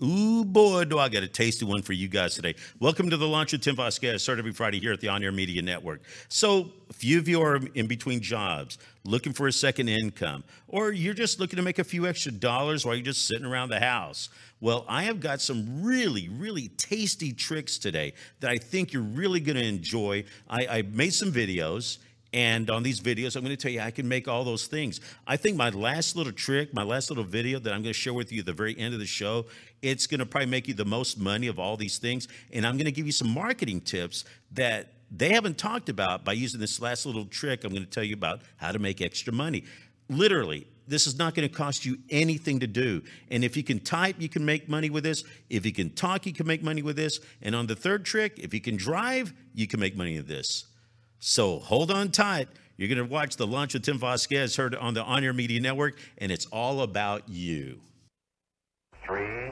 Ooh, boy, do I got a tasty one for you guys today. Welcome to the launch of Tim Vasquez, started every Friday here at the On Air Media Network. So, a few of you are in between jobs, looking for a second income, or you're just looking to make a few extra dollars while you're just sitting around the house. Well, I have got some really, really tasty tricks today that I think you're really going to enjoy. I made some videos. And on these videos, I'm going to tell you I can make all those things. I think my last little trick, my last little video that I'm going to share with you at the very end of the show, it's going to probably make you the most money of all these things. And I'm going to give you some marketing tips that they haven't talked about by using this last little trick. I'm going to tell you about how to make extra money. Literally, this is not going to cost you anything to do. And if you can type, you can make money with this. If you can talk, you can make money with this. And on the third trick, if you can drive, you can make money with this. So hold on tight. You're going to watch the launch of Tim Vasquez, heard on the On Air Media Network, and it's all about you. 3,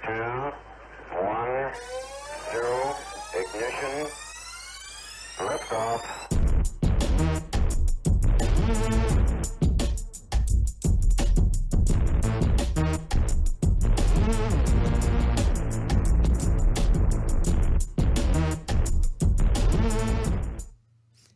2, 1, 0, ignition, liftoff.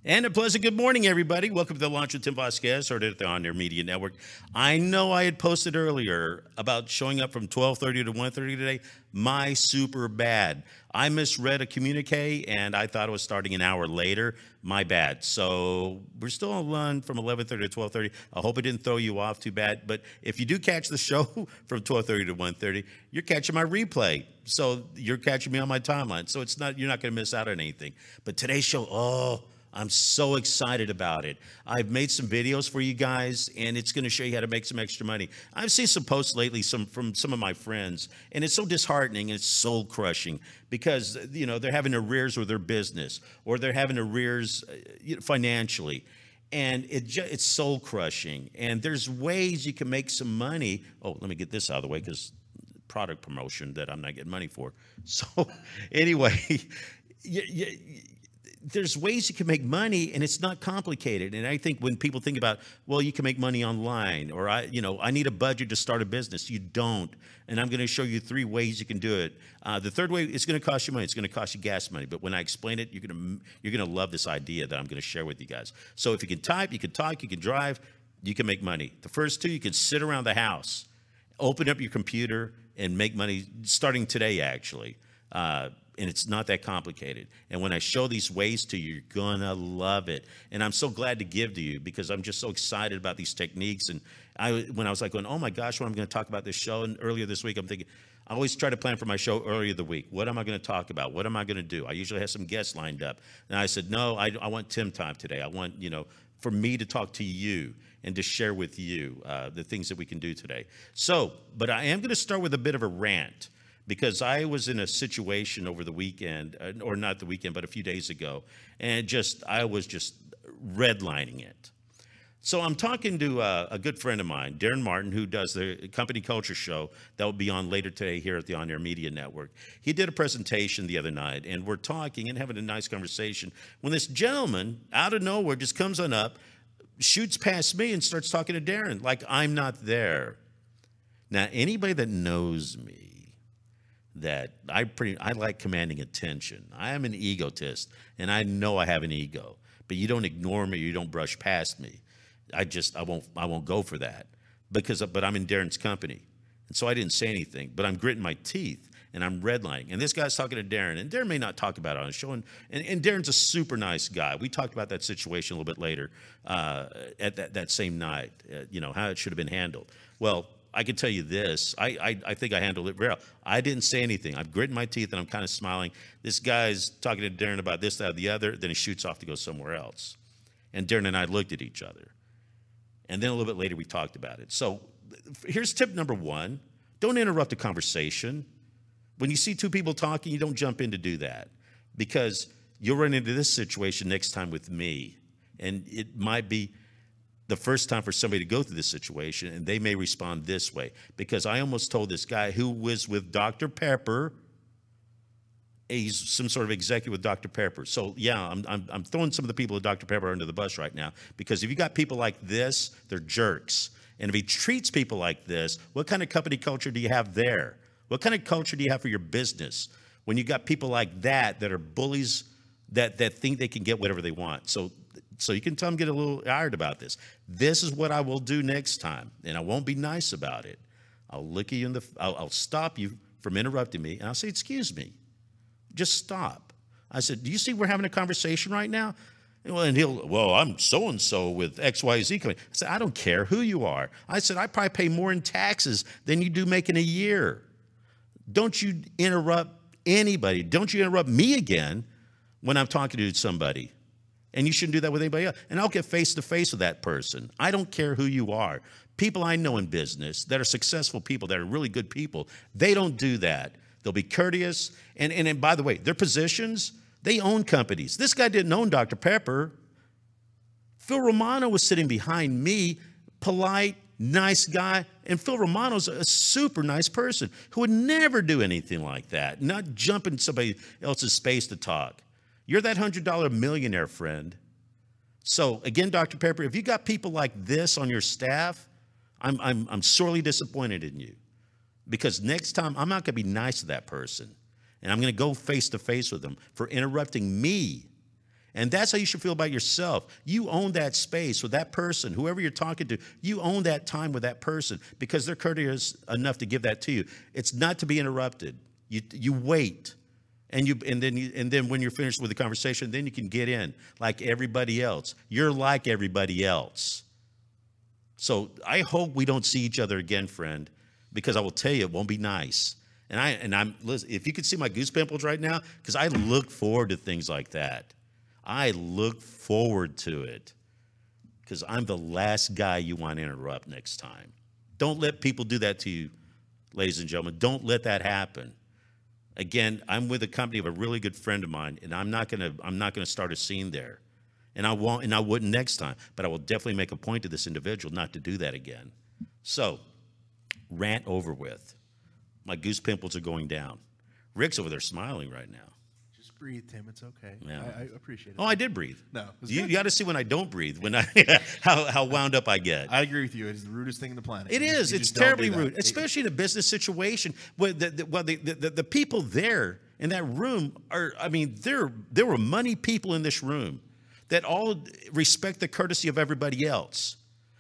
And a pleasant good morning, everybody. Welcome to the launch of Tim Vasquez, heard it at the On Air Media Network. I know I had posted earlier about showing up from 12:30 to 1:30 today. My super bad. I misread a communique, and I thought it was starting an hour later. My bad. So we're still on run from 11:30 to 12:30. I hope it didn't throw you off too bad. But if you do catch the show from 12:30 to 1:30, you're catching my replay. So you're catching me on my timeline. So you're not going to miss out on anything. But today's show, I'm so excited about it. I've made some videos for you guys, and it's going to show you how to make some extra money. I've seen some posts lately from some of my friends, and it's so disheartening and it's soul crushing because, they're having arrears with their business or they're having arrears financially. And it's soul crushing. And there's ways you can make some money. Oh, let me get this out of the way because product promotion that I'm not getting money for. So anyway, there's ways you can make money, and it's not complicated. And I think when people think about, well, you can make money online, or I need a budget to start a business. You don't. And I'm going to show you 3 ways you can do it. The third way, it's going to cost you money. It's going to cost you gas money. But when I explain it, you're going to love this idea that I'm going to share with you guys. So if you can type, you can talk, you can drive, you can make money. The first 2, you can sit around the house, open up your computer, and make money starting today, actually. And it's not that complicated. And when I show these ways to you, you're going to love it. And I'm so glad to give to you because I'm just so excited about these techniques. And when I was like going, oh my gosh, what I'm going to talk about this show. And earlier this week, I'm thinking, I always try to plan for my show earlier the week. What am I going to talk about? What am I going to do? I usually have some guests lined up. And I said, no, I want Tim time today. I want, for me to talk to you and to share with you the things that we can do today. But I am going to start with a bit of a rant. Because I was in a situation over the weekend, or not the weekend, but a few days ago, and I was just redlining it. So I'm talking to a good friend of mine, Darren Martin, who does the Company Culture Show that will be on later today here at the On Air Media Network. He did a presentation the other night, and we're talking and having a nice conversation when this gentleman, out of nowhere, just comes on up, shoots past me, and starts talking to Darren like I'm not there. Now, anybody that knows me, that I like commanding attention. I am an egotist, and I know I have an ego. But you don't ignore me, you don't brush past me. I won't go for that but I'm in Darren's company, and so I didn't say anything. But I'm gritting my teeth and I'm redlining. And this guy's talking to Darren, and Darren may not talk about it on his show. And Darren's a super nice guy. We talked about that situation a little bit later at that same night. How it should have been handled. Well, I can tell you this, I think I handled it very well. I didn't say anything. I'm gritting my teeth, and I'm kind of smiling. This guy's talking to Darren about this, that, or the other. Then he shoots off to go somewhere else. And Darren and I looked at each other. And then a little bit later, we talked about it. So here's tip number 1. Don't interrupt a conversation. When you see 2 people talking, you don't jump in to do that. Because you'll run into this situation next time with me. And it might be the first time for somebody to go through this situation, and they may respond this way. Because I almost told this guy who was with Dr. Pepper, he's some sort of executive with Dr. Pepper. So yeah, I'm throwing some of the people at Dr. Pepper under the bus right now, because if you got people like this, they're jerks. And if he treats people like this, what kind of company culture do you have there? What kind of culture do you have for your business when you got people like that are bullies that think they can get whatever they want? So you can tell them, get a little tired about this. This is what I will do next time, and I won't be nice about it. I'll look at you in the, I'll stop you from interrupting me, and I'll say, excuse me, just stop. I said, do you see we're having a conversation right now? And he'll, well, I'm so-and-so with XYZ company. I said, I don't care who you are. I said, I probably pay more in taxes than you do making a year. Don't you interrupt anybody. Don't you interrupt me again when I'm talking to somebody. And you shouldn't do that with anybody else. And I'll get face-to-face with that person. I don't care who you are. People I know in business that are successful people, that are really good people, they don't do that. They'll be courteous. And by the way, their positions, they own companies. This guy didn't own Dr. Pepper. Phil Romano was sitting behind me, polite, nice guy. And Phil Romano's a super nice person who would never do anything like that, not jump in somebody else's space to talk. You're that $100 millionaire, friend. So again, Dr. Pepper, if you got people like this on your staff, I'm sorely disappointed in you, because next time I'm not going to be nice to that person. And I'm going to go face-to-face with them for interrupting me. And that's how you should feel about yourself. You own that space with that person, whoever you're talking to. You own that time with that person because they're courteous enough to give that to you. It's not to be interrupted. You wait. And then when you're finished with the conversation, then you can get in like everybody else. You're like everybody else. So I hope we don't see each other again, friend, because I will tell you, it won't be nice. Listen, if you could see my goose pimples right now, because I look forward to things like that. I look forward to it because I'm the last guy you want to interrupt next time. Don't let people do that to you, ladies and gentlemen. Don't let that happen. Again, I'm with a company of a really good friend of mine, and I'm not gonna start a scene there. And I won't, and I wouldn't next time, but I will definitely make a point to this individual not to do that again. So, rant over with. My goose pimples are going down. Rick's over there smiling right now. Just breathe, Tim. It's okay. Yeah. I appreciate it. Oh, I did breathe. No. You got to see when I don't breathe, when how wound up I get. I agree with you. It's the rudest thing on the planet. It is. It's terribly rude, especially in a business situation where the people there in that room are, I mean, there were money people in this room that all respect the courtesy of everybody else.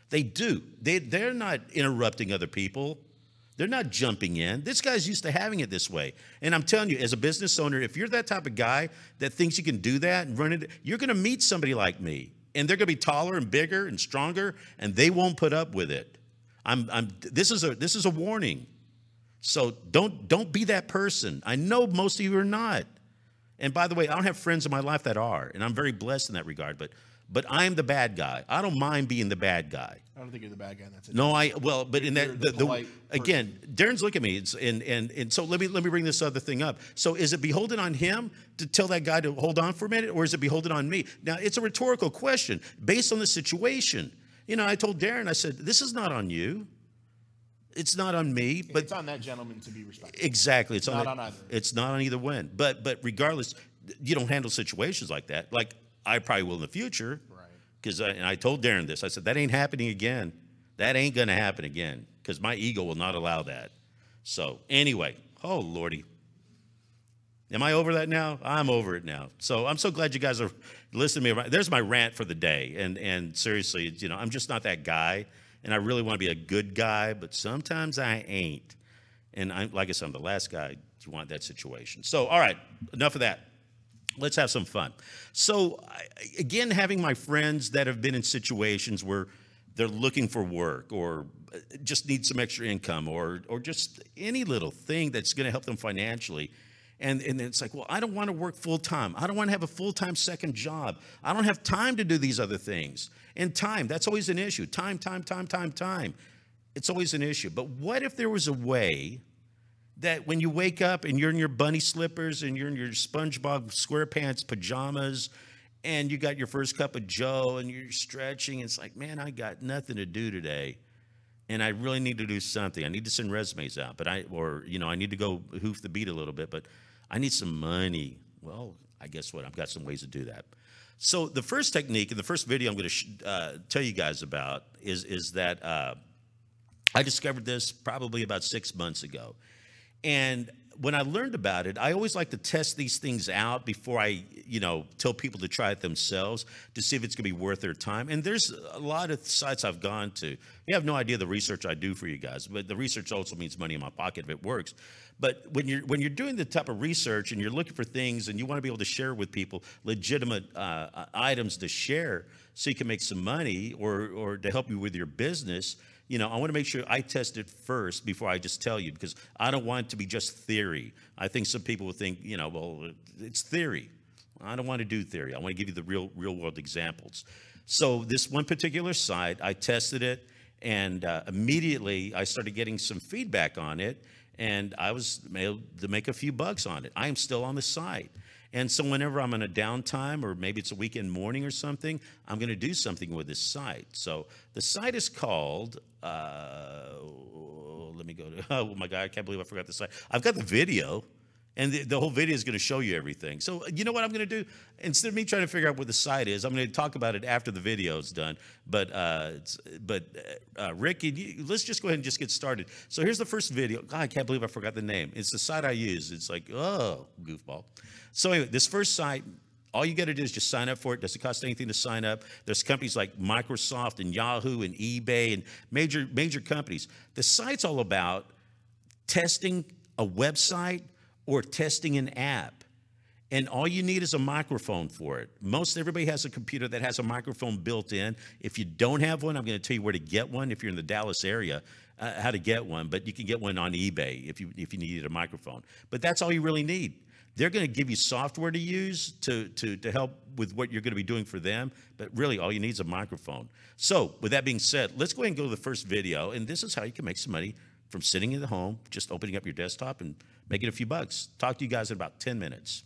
They do. They're not interrupting other people. They're not jumping in. This guy's used to having it this way. And I'm telling you, as a business owner, if you're that type of guy that thinks you can do that and run it, you're going to meet somebody like me. And they're going to be taller and bigger and stronger, and they won't put up with it. This is a warning. So don't be that person. I know most of you are not. And by the way, I don't have friends in my life that are, and I'm very blessed in that regard. But I'm the bad guy. I don't mind being the bad guy. I don't think you're the bad guy. That's it. No, but in that again, person. Darren's looking at me, and so let me bring this other thing up. So is it beholden on him to tell that guy to hold on for a minute, or is it beholden on me? Now it's a rhetorical question based on the situation. You know, I told Darren, I said, this is not on you. It's not on me, but it's on that gentleman to be respected. Exactly, it's not on either. It's not on either one. But regardless, you don't handle situations like that. Like I probably will in the future. Right. Because I told Darren this. I said, that ain't happening again. That ain't going to happen again because my ego will not allow that. So anyway, oh, Lordy. Am I over that now? I'm over it now. So I'm so glad you guys are listening to me. There's my rant for the day. And seriously, you know, I'm just not that guy. And I really want to be a good guy, but sometimes I ain't. And like I said, I'm the last guy you want that situation. So, all right, enough of that. Let's have some fun. So, again, having my friends that have been in situations where they're looking for work or just need some extra income or just any little thing that's going to help them financially. And it's like, well, I don't want to work full-time. I don't want to have a full-time second job. I don't have time to do these other things. And time, that's always an issue. Time. It's always an issue. But what if there was a way that when you wake up and you're in your bunny slippers and you're in your SpongeBob SquarePants pajamas and you got your first cup of Joe and you're stretching. It's like, man, I got nothing to do today. And I really need to do something. I need to send resumes out, but I need to go hoof the beat a little bit, but I need some money. Well, I guess what? I've got some ways to do that. So the first technique, and the first video I'm going to tell you guys about is that I discovered this probably about 6 months ago. And when I learned about it, I always like to test these things out before I, tell people to try it themselves to see if it's going to be worth their time. And there's a lot of sites I've gone to. You have no idea the research I do for you guys, but the research also means money in my pocket if it works. But when you're doing the type of research and you're looking for things and you want to be able to share with people legitimate items to share so you can make some money or to help you with your business, I want to make sure I test it first before I just tell you, because I don't want it to be just theory. I think some people will think, well, it's theory. I don't want to do theory. I want to give you the real world examples. So this one particular site, I tested it, and immediately I started getting some feedback on it, and I was able to make a few bucks on it. I am still on the site. And so whenever I'm on a downtime, or maybe it's a weekend morning or something, I'm going to do something with this site. So the site is called, let me go to, oh my God, I can't believe I forgot the site. I've got the video, and the whole video is going to show you everything. So you know what I'm going to do? Instead of me trying to figure out what the site is, I'm going to talk about it after the video is done. But Rick, let's just go ahead and just get started. So here's the first video. God, I can't believe I forgot the name. It's the site I use. It's like, oh, goofball. So anyway, this first site, all you got to do is just sign up for it. Doesn't cost anything to sign up. There's companies like Microsoft and Yahoo and eBay and major companies. The site's all about testing a website or testing an app. And all you need is a microphone for it. Most everybody has a computer that has a microphone built in. If you don't have one, I'm going to tell you where to get one if you're in the Dallas area, how to get one. But you can get one on eBay if you needed a microphone. But that's all you really need. They're going to give you software to use to help with what you're going to be doing for them. But really, all you need is a microphone. So with that being said, let's go ahead and go to the first video. And this is how you can make some money from sitting in the home, just opening up your desktop and making a few bucks. Talk to you guys in about 10 minutes.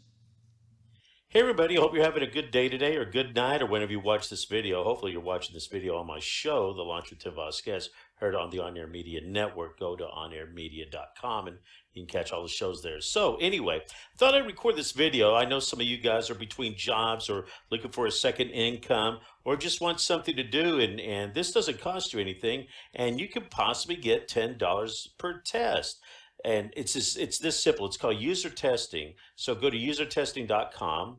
Hey everybody, I hope you're having a good day today or good night or whenever you watch this video. Hopefully you're watching this video on my show, The Launch with Tim Vasquez, heard on the On Air Media Network. Go to onairmedia.com and you can catch all the shows there. So anyway, I thought I'd record this video. I know some of you guys are between jobs or looking for a second income or just want something to do, and this doesn't cost you anything, and you could possibly get $10 per test. And it's this simple. It's called user testing. So go to usertesting.com,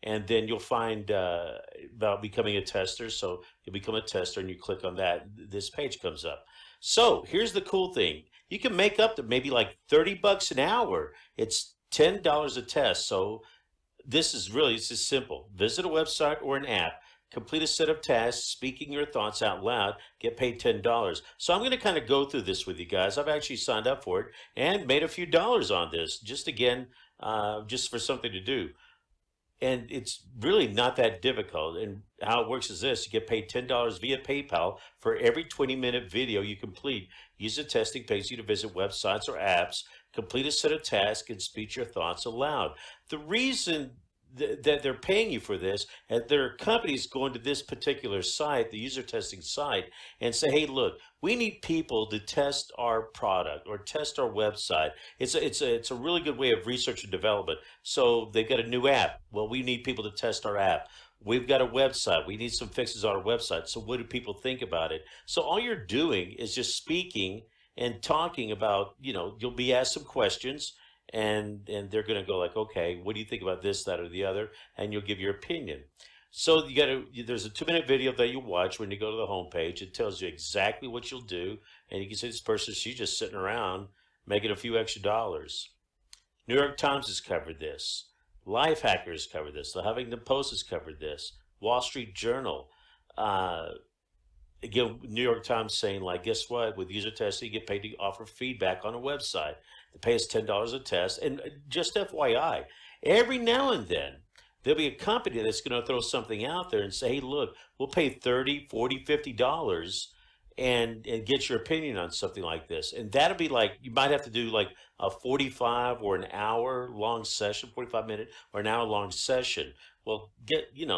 and then you'll find about becoming a tester. So you'll become a tester, and you click on that. This page comes up. So here's the cool thing. You can make up to maybe like 30 bucks an hour. It's $10 a test. So this is really, it's just simple. Visit a website or an app. Complete a set of tasks, speaking your thoughts out loud, get paid $10. So I'm going to kind of go through this with you guys. I've actually signed up for it and made a few dollars on this, just again, just for something to do. And it's really not that difficult. And how it works is this: you get paid $10 via PayPal for every 20-minute video you complete. User testing pays you to visit websites or apps, complete a set of tasks, and speak your thoughts aloud. The reason that they're paying you for this, and there are companies going to this particular site, the user testing site, and say, hey, look, we need people to test our product or test our website. It's a really good way of research and development. So they've got a new app. Well, we need people to test our app. We've got a website. We need some fixes on our website. So what do people think about it? So all you're doing is just speaking and talking about, you'll be asked some questions, and they're going to go like, okay, what do you think about this, that, or the other? And you'll give your opinion. So there's a 2-minute video that you watch when you go to the homepage. It tells you exactly what you'll do. And you can see this person, she's just sitting around making a few extra dollars. New York Times has covered this. Lifehacker has covered this. The Huffington Post has covered this. Wall Street Journal. Again, New York Times saying, like, guess what? With user testing, you get paid to offer feedback on a website. They pay us $10 a test. And just FYI, every now and then, there'll be a company that's going to throw something out there and say, hey, look, we'll pay $30, $40, $50 and get your opinion on something like this. And that'll be like, you might have to do like a 45 or an hour long session, 45-minute or an hour long session. Well,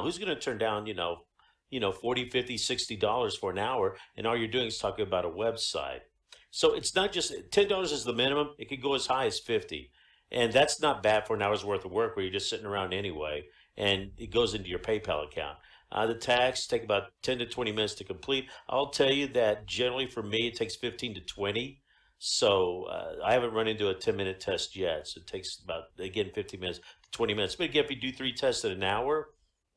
who's going to turn down, 40, 50, $60 for an hour, and all you're doing is talking about a website. So it's not just $10 is the minimum. It could go as high as 50. And that's not bad for an hour's worth of work where you're just sitting around anyway, and it goes into your PayPal account. The tax take about 10 to 20 minutes to complete. I'll tell you that generally for me, it takes 15 to 20. So I haven't run into a 10-minute test yet. So it takes about, again, 15 minutes to 20 minutes. But again, if you do 3 tests in an hour,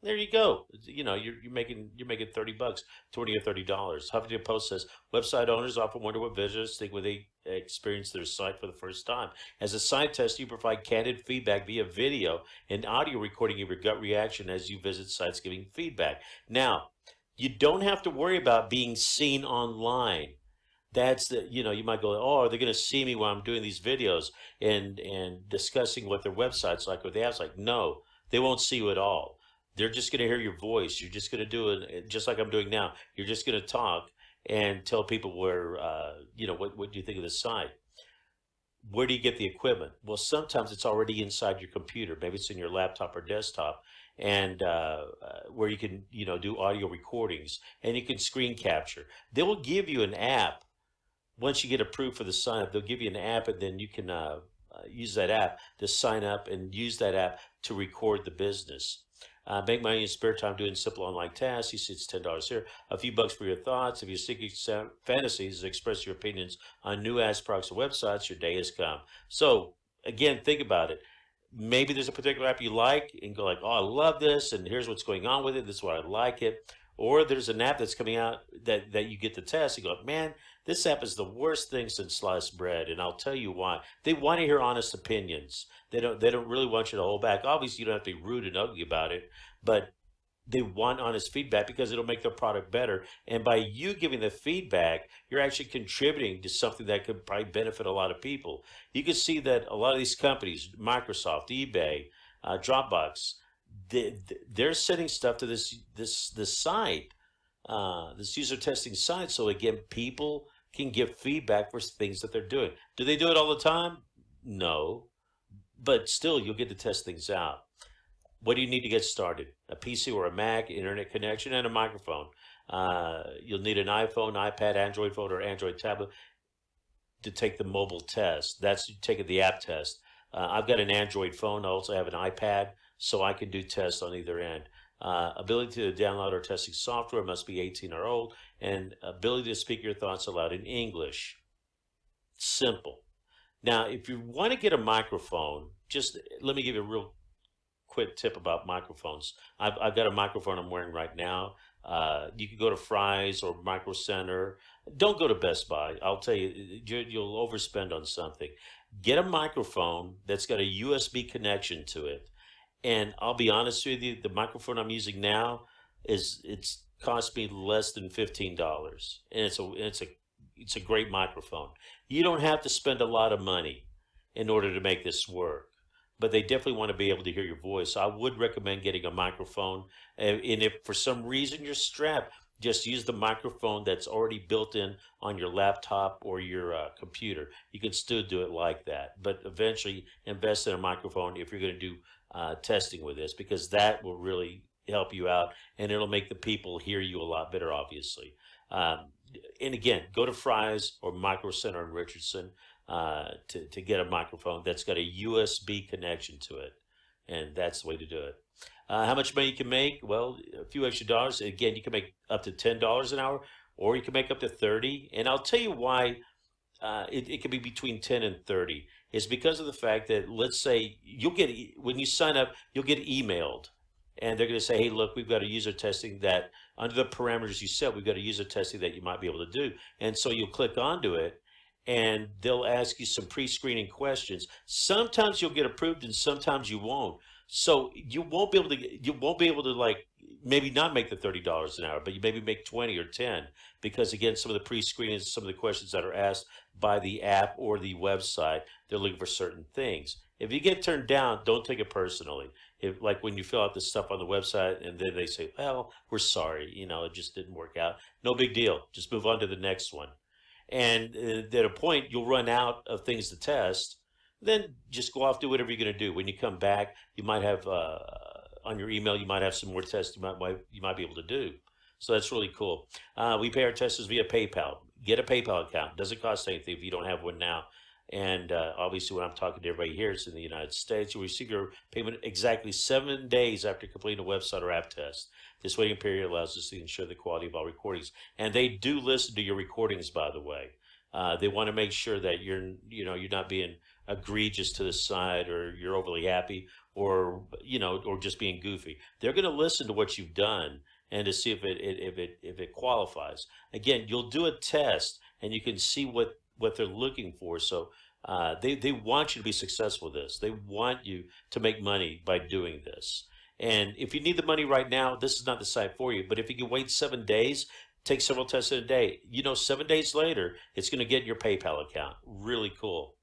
there you go. You're making $30, $20 or $30. Huffington Post says website owners often wonder what visitors think when they experience their site for the first time. As a site test, you provide candid feedback via video and audio recording of your gut reaction as you visit sites giving feedback. Now, you don't have to worry about being seen online. That's you might go, oh, are they going to see me while I'm doing these videos and discussing what their website's like or the app's like? No, they won't see you at all. They're just going to hear your voice. You're just going to do it just like I'm doing now. You're just going to talk and tell people where, what do you think of the site? Where do you get the equipment? Well, sometimes it's already inside your computer. Maybe it's in your laptop or desktop, and where you can, do audio recordings, and you can screen capture. They will give you an app. Once you get approved for the sign up, they'll give you an app, and then you can use that app to sign up and use that app to record the business. Make money in spare time doing simple online tasks. You see it's $10 here. A few bucks for your thoughts. If you're seeking fantasies, express your opinions on new ads, products, or websites, your day has come. So, again, think about it. Maybe there's a particular app you like and go like, oh, I love this, and here's what's going on with it. This is why I like it. Or there's an app that's coming out that you get to test. You go, man, this app is the worst thing since sliced bread, and I'll tell you why. They want to hear honest opinions. They don't really want you to hold back. Obviously, you don't have to be rude and ugly about it, but they want honest feedback because it'll make their product better. And by you giving the feedback, you're actually contributing to something that could probably benefit a lot of people. You can see that a lot of these companies, Microsoft, eBay, Dropbox, they're sending stuff to this site, this user testing site. So again, people can give feedback for things that they're doing. Do they do it all the time? No, but still, you'll get to test things out. What do you need to get started? A PC or a Mac, internet connection, and a microphone. You'll need an iPhone, iPad, Android phone, or Android tablet to take the mobile test. That's taking the app test. I've got an Android phone. I also have an iPad, so I can do tests on either end. Ability to download or testing software, must be 18 or old, and ability to speak your thoughts aloud in English. Simple. Now, if you want to get a microphone, just let me give you a real quick tip about microphones. I've got a microphone I'm wearing right now. You can go to Fry's or Micro Center. Don't go to Best Buy. I'll tell you, you'll overspend on something. Get a microphone that's got a USB connection to it. And I'll be honest with you, the microphone I'm using now it's cost me less than $15, and it's a great microphone. You don't have to spend a lot of money in order to make this work, but they definitely want to be able to hear your voice. I would recommend getting a microphone, and if for some reason you're strapped, just use the microphone that's already built in on your laptop or your computer. You can still do it like that, but eventually invest in a microphone if you're going to do testing with this, because that will really help you out, and it'll make the people hear you a lot better, obviously. And again, go to Fry's or Micro Center in Richardson to get a microphone that's got a USB connection to it, and that's the way to do it. How much money you can make? Well, a few extra dollars. Again, you can make up to $10 an hour, or you can make up to $30. And I'll tell you why it can be between 10 and 30. Is because of the fact that, let's say, when you sign up, you'll get emailed. And they're going to say, hey, look, we've got a user testing that, under the parameters you set, we've got a user testing that you might be able to do. And so you'll click onto it, and they'll ask you some pre-screening questions. Sometimes you'll get approved, and sometimes you won't. So you won't be able to like maybe not make the $30 an hour, but you maybe make 20 or 10, because again, some of the pre-screenings, some of the questions that are asked by the app or the website, they're looking for certain things. If you get turned down, don't take it personally. Like when you fill out the stuff on the website and then they say, well, we're sorry, it just didn't work out. No big deal. Just move on to the next one. And at a point, you'll run out of things to test. Then just go off, do whatever you're going to do. When you come back, you might have on your email, you might have some more tests you might be able to do. So that's really cool. We pay our testers via PayPal. Get a PayPal account. Doesn't cost anything if you don't have one now. And obviously, when I'm talking to everybody here, it's in the United States. You'll receive your payment exactly 7 days after completing a website or app test. This waiting period allows us to ensure the quality of all recordings. And they do listen to your recordings, by the way. They want to make sure that you're not being egregious to the side, or you're overly happy, or or just being goofy. They're going to listen to what you've done and to see if it qualifies. Again, you'll do a test and you can see what they're looking for. So they want you to be successful with this. They want you to make money by doing this. And if you need the money right now, this is not the site for you. But if you can wait 7 days, take several tests in a day, 7 days later, it's going to get in your PayPal account. Really cool.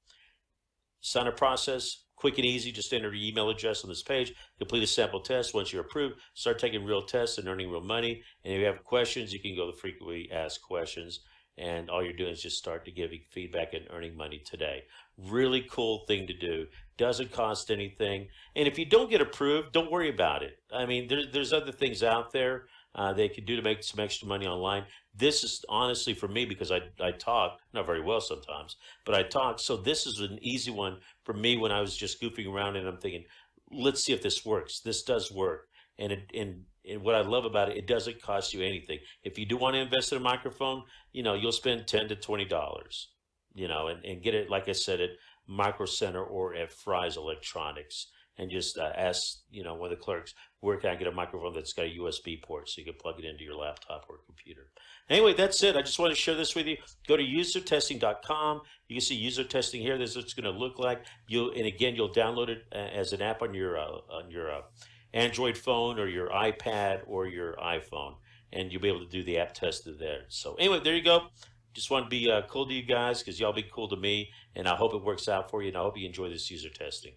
Sign up process, quick and easy. Just enter your email address on this page, complete a sample test. Once you're approved, start taking real tests and earning real money. And if you have questions, you can go to frequently asked questions. And all you're doing is just start to give feedback and earning money today. Really cool thing to do. Doesn't cost anything. And if you don't get approved, don't worry about it. I mean, there's other things out there they could do to make some extra money online. This is honestly for me, because I talk, not very well sometimes, but I talk. So this is an easy one for me when I was just goofing around and I'm thinking, let's see if this works. This does work. And what I love about it, it doesn't cost you anything. If you do want to invest in a microphone, you'll spend $10 to $20, and get it, like I said, at Micro Center or at Fry's Electronics, and just ask, one of the clerks, where can I get a microphone that's got a USB port so you can plug it into your laptop or computer. Anyway, that's it. I just want to share this with you. Go to usertesting.com. You can see user testing here. This is what it's going to look like. You'll download it as an app on your Android phone or your iPad or your iPhone, and you'll be able to do the app test there. So anyway, there you go. Just want to be cool to you guys, because y'all be cool to me, and I hope it works out for you, and I hope you enjoy this user testing.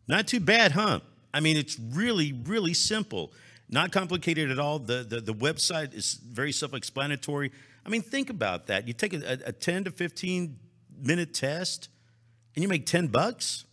Not too bad, huh? I mean, it's really, really simple. Not complicated at all. The website is very self-explanatory. I mean, think about that. You take a 10 to 15 minute test and you make $10.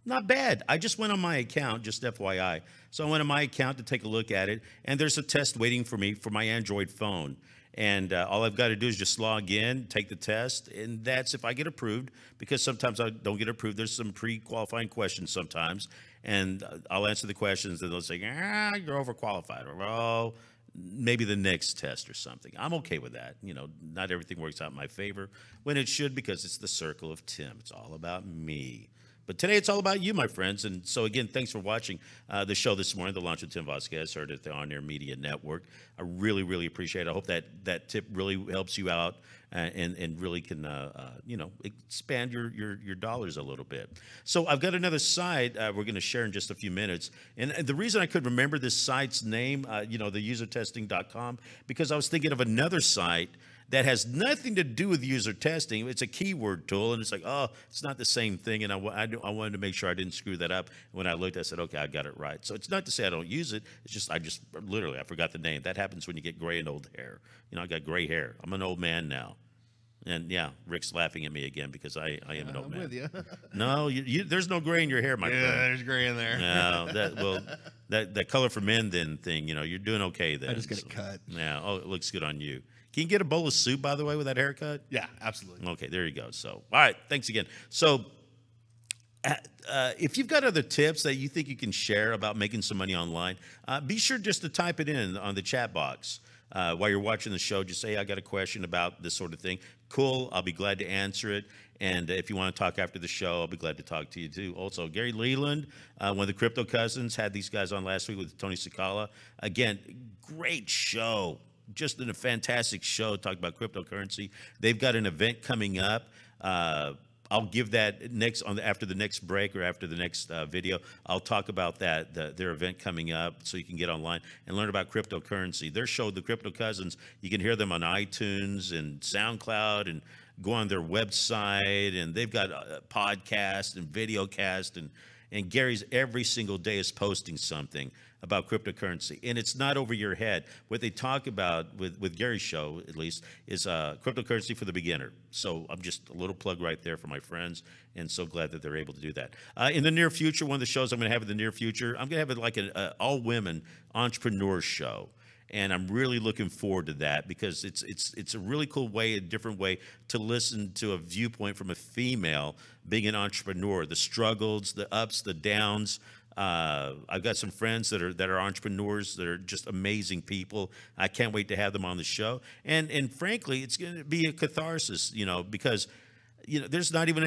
Not bad. I just went on my account, just FYI. So I went on my account to take a look at it, and there's a test waiting for me for my Android phone. And all I've got to do is just log in, take the test, and that's if I get approved, because sometimes I don't get approved. There's some pre-qualifying questions sometimes, and I'll answer the questions, and they'll say, you're overqualified, or, oh, maybe the next test or something. I'm okay with that. Not everything works out in my favor when it should, because it's the circle of Tim. It's all about me. But today it's all about you, my friends. And so, again, thanks for watching the show this morning, The Launch with Tim Vasquez, heard at the On Air Media Network. I really, really appreciate it. I hope that tip really helps you out and really can, expand your dollars a little bit. So I've got another site we're going to share in just a few minutes. And the reason I could remember this site's name, the usertesting.com, because I was thinking of another site that has nothing to do with user testing. It's a keyword tool, and it's like, oh, it's not the same thing, and I wanted to make sure I didn't screw that up. When I looked, I said, okay, I got it right. So it's not to say I don't use it. It's just I forgot the name. That happens when you get gray and old hair. I got gray hair. I'm an old man now. And, yeah, Rick's laughing at me again because I am an old man. I'm with you. No, there's no gray in your hair, my friend. Yeah, there's gray in there. No, that color for men then thing, you're doing okay then. I just get it cut. Yeah, oh, it looks good on you. Can you get a bowl of soup, by the way, with that haircut? Yeah, absolutely. Okay, there you go. So, all right, thanks again. So, if you've got other tips that you think you can share about making some money online, be sure just to type it in on the chat box. While you're watching the show, just say, I got a question about this sort of thing. Cool, I'll be glad to answer it. And if you want to talk after the show, I'll be glad to talk to you too. Also, Gary Leland, one of the Crypto Cousins, had these guys on last week with Tony Sakala. Again, great show. Just a fantastic show, talk about cryptocurrency. They've got an event coming up. I'll give that after the next break or after the next video. I'll talk about their event coming up, so you can get online and learn about cryptocurrency. Their show, The Crypto Cousins, you can hear them on iTunes and SoundCloud, and go on their website, and they've got a podcast and video cast, and And Gary's every single day is posting something about cryptocurrency. And it's not over your head. What they talk about with Gary's show, at least, is cryptocurrency for the beginner. So I'm just a little plug right there for my friends, and so glad that they're able to do that. In the near future, one of the shows I'm going to have in the near future, I'm going to have like an all-women entrepreneur show. And I'm really looking forward to that because it's a really cool way, a different way to listen to a viewpoint from a female being an entrepreneur, the struggles, the ups, the downs. I've got some friends that are entrepreneurs that are just amazing people. I can't wait to have them on the show. And frankly, it's going to be a catharsis, because there's not even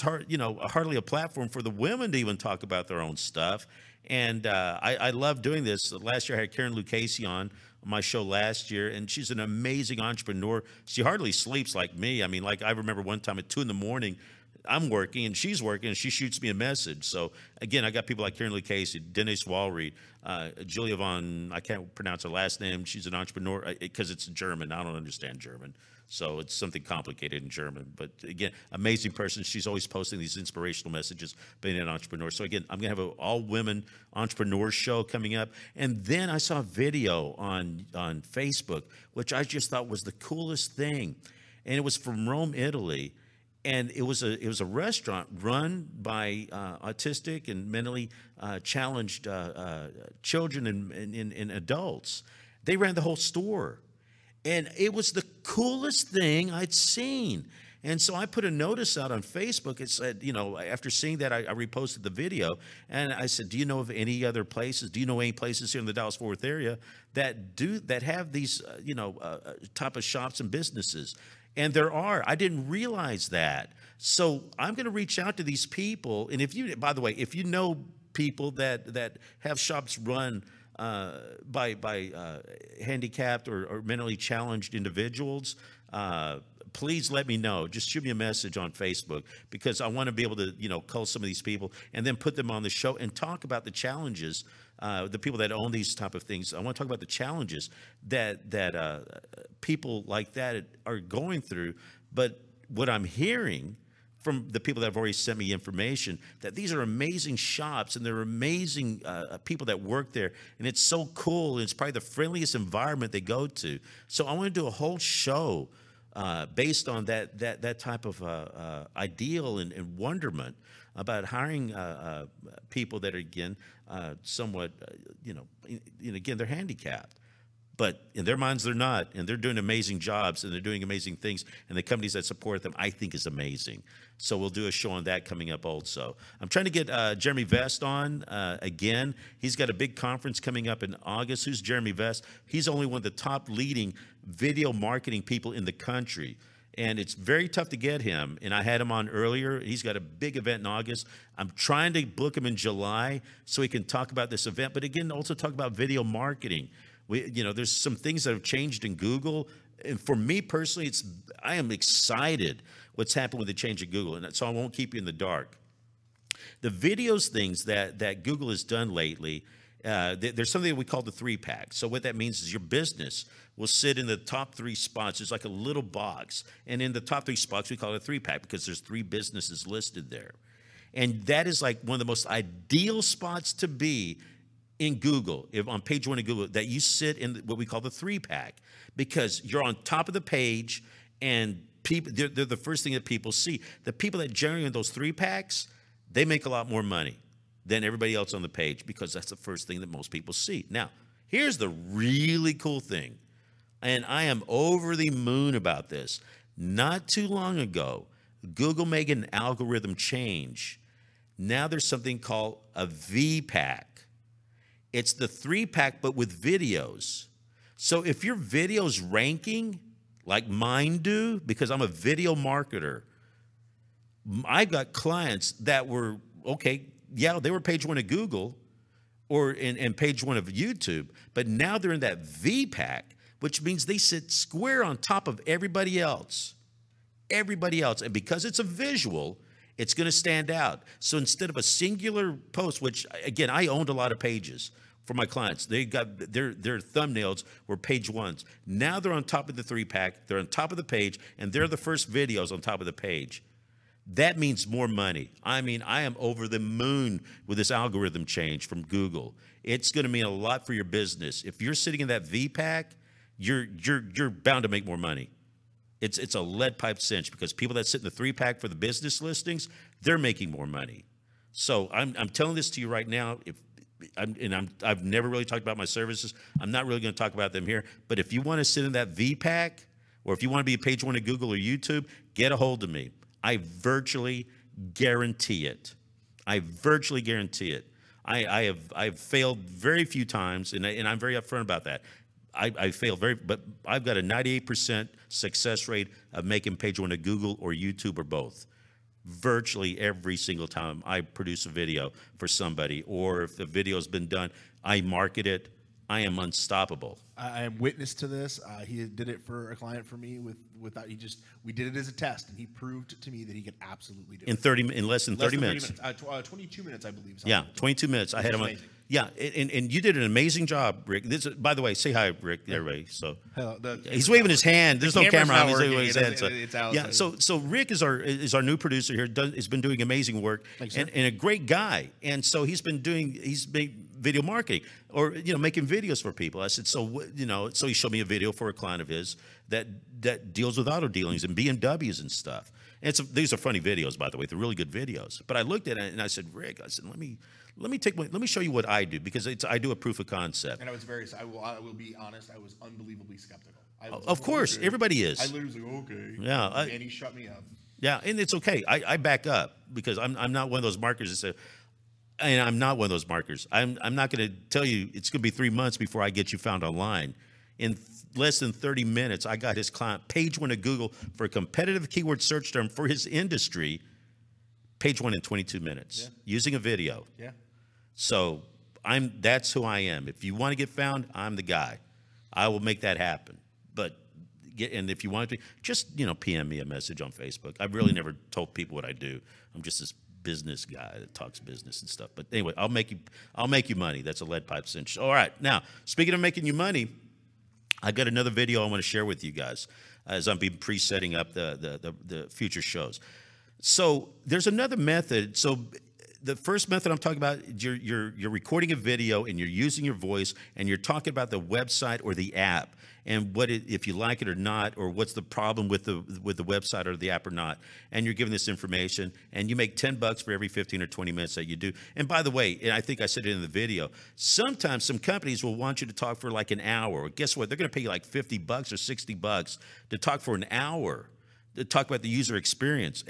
hardly a platform for the women to even talk about their own stuff. And I love doing this. Last year, I had Karen Lucchese on my show last year, and she's an amazing entrepreneur. She hardly sleeps like me. I mean, like I remember one time at 2 a.m, I'm working and she's working, and she shoots me a message. So again, I got people like Karen Lucchese, Denise Walreed, Julia Von, I can't pronounce her last name. She's an entrepreneur because it's German. I don't understand German. So it's something complicated in German. But again, amazing person. She's always posting these inspirational messages, being an entrepreneur. So again, I'm going to have an all-women entrepreneur show coming up. And then I saw a video on Facebook, which I just thought was the coolest thing. And it was from Rome, Italy. And it was a restaurant run by autistic and mentally challenged children and adults. They ran the whole store. And it was the coolest thing I'd seen. And so I put a notice out on Facebook. It said, after seeing that, I reposted the video. And I said, do you know of any other places? Do you know any places here in the Dallas-Fort Worth area that have these, type of shops and businesses? And there are. I didn't realize that. So I'm going to reach out to these people. And by the way, if you know people that have shops run by handicapped or mentally challenged individuals, please let me know. Just shoot me a message on Facebook, because I want to be able to, call some of these people and then put them on the show and talk about the challenges, the people that own these type of things. I want to talk about the challenges that people like that are going through. But what I'm hearing from the people that have already sent me information, that these are amazing shops and they're amazing people that work there. And it's so cool. And it's probably the friendliest environment they go to. So I want to do a whole show based on that type of ideal and wonderment about hiring people that are, again, somewhat, again, they're handicapped. But in their minds, they're not, and they're doing amazing jobs, and they're doing amazing things, and the companies that support them, I think, is amazing. So we'll do a show on that coming up also. I'm trying to get Jeremy Vest on again. He's got a big conference coming up in August. Who's Jeremy Vest? He's only one of the top leading video marketing people in the country, and it's very tough to get him. And I had him on earlier. He's got a big event in August. I'm trying to book him in July so he can talk about this event, but again, also talk about video marketing. There's some things that have changed in Google. And for me personally, I am excited what's happened with the change in Google. And so I won't keep you in the dark. The videos things that Google has done lately, there's something that we call the 3-pack. So what that means is your business will sit in the top 3 spots. There's like a little box. And in the top 3 spots, we call it a 3-pack because there's 3 businesses listed there. And that is like one of the most ideal spots to be in Google, if on page 1 of Google, that you sit in what we call the 3-pack, because you're on top of the page and people, they're the first thing that people see. The people that generate in those 3-packs, they make a lot more money than everybody else on the page, because that's the first thing that most people see. Now, here's the really cool thing, and I am over the moon about this. Not too long ago, Google made an algorithm change. Now there's something called a V-pack. It's the 3-pack, but with videos. So if your video's ranking like mine do, because I'm a video marketer, I've got clients that were, they were page 1 of Google or in page 1 of YouTube, but now they're in that V-pack, which means they sit square on top of everybody else. Everybody else. And because it's a visual, it's going to stand out. So instead of a singular post, which, again, I owned a lot of pages for my clients. They got their thumbnails were page 1s. Now they're on top of the 3-pack. They're on top of the page, and they're the first videos on top of the page. That means more money. I mean, I am over the moon with this algorithm change from Google. It's going to mean a lot for your business. If you're sitting in that VPAC, you're bound to make more money. It's a lead pipe cinch, because people that sit in the 3-pack for the business listings, they're making more money. So I'm telling this to you right now. I've never really talked about my services. I'm not really going to talk about them here. But if you want to sit in that VPAC, or if you want to be a page one of Google or YouTube, get a hold of me. I virtually guarantee it. I virtually guarantee it. I've failed very few times, and I'm very upfront about that. I fail but I've got a 98% success rate of making page one of Google or YouTube or both. Virtually every single time I produce a video for somebody, or if the video's been done, I market it. I am unstoppable. I am witness to this. He did it for a client for me without we did it as a test, and he proved to me that he could absolutely do it. In less than 30 minutes. 22 minutes, I believe. Yeah, 22 minutes. I had him on. Yeah, and you did an amazing job, Rick. By the way, say hi, Rick, everybody. So he's waving his hand. There's no camera on. He's waving his hand. So, yeah. So Rick is our new producer here. Has been doing amazing work, and a great guy. And so he's made video marketing, or making videos for people. I said, so he showed me a video for a client of his that deals with auto dealings and BMWs and stuff. And these are funny videos, by the way. They're really good videos. But I looked at it and I said, Rick, let me show you what I do, because I do a proof of concept. And I will be honest, I was unbelievably skeptical. Of course, everybody is. I literally was like, okay. Yeah. And he shut me up. Yeah, and it's okay. I back up, because I'm not one of those markers that say, and I'm not one of those markers. I'm not going to tell you it's going to be 3 months before I get you found online. In less than 30 minutes, I got his client page one of Google for a competitive keyword search term for his industry. Page one in 22 minutes, using a video. Yeah. So that's who I am. If you want to get found, I'm the guy. I will make that happen. And if you want to, just PM me a message on Facebook. I've really never told people what I do. I'm just this business guy that talks business and stuff. But anyway, I'll make you money. That's a lead pipe cinch. All right. Now, speaking of making you money, I got another video I want to share with you guys as I'm pre-setting up the future shows. So there's another method. So the first method I'm talking about, you're recording a video and you're using your voice and you're talking about the website or the app and if you like it or not, or what's the problem with the website or the app or not. And you're giving this information, and you make $10 for every 15 or 20 minutes that you do. And by the way, and I think I said it in the video, sometimes some companies will want you to talk for like an hour. Guess what? They're going to pay you like $50 or $60 to talk for an hour, to talk about the user experience.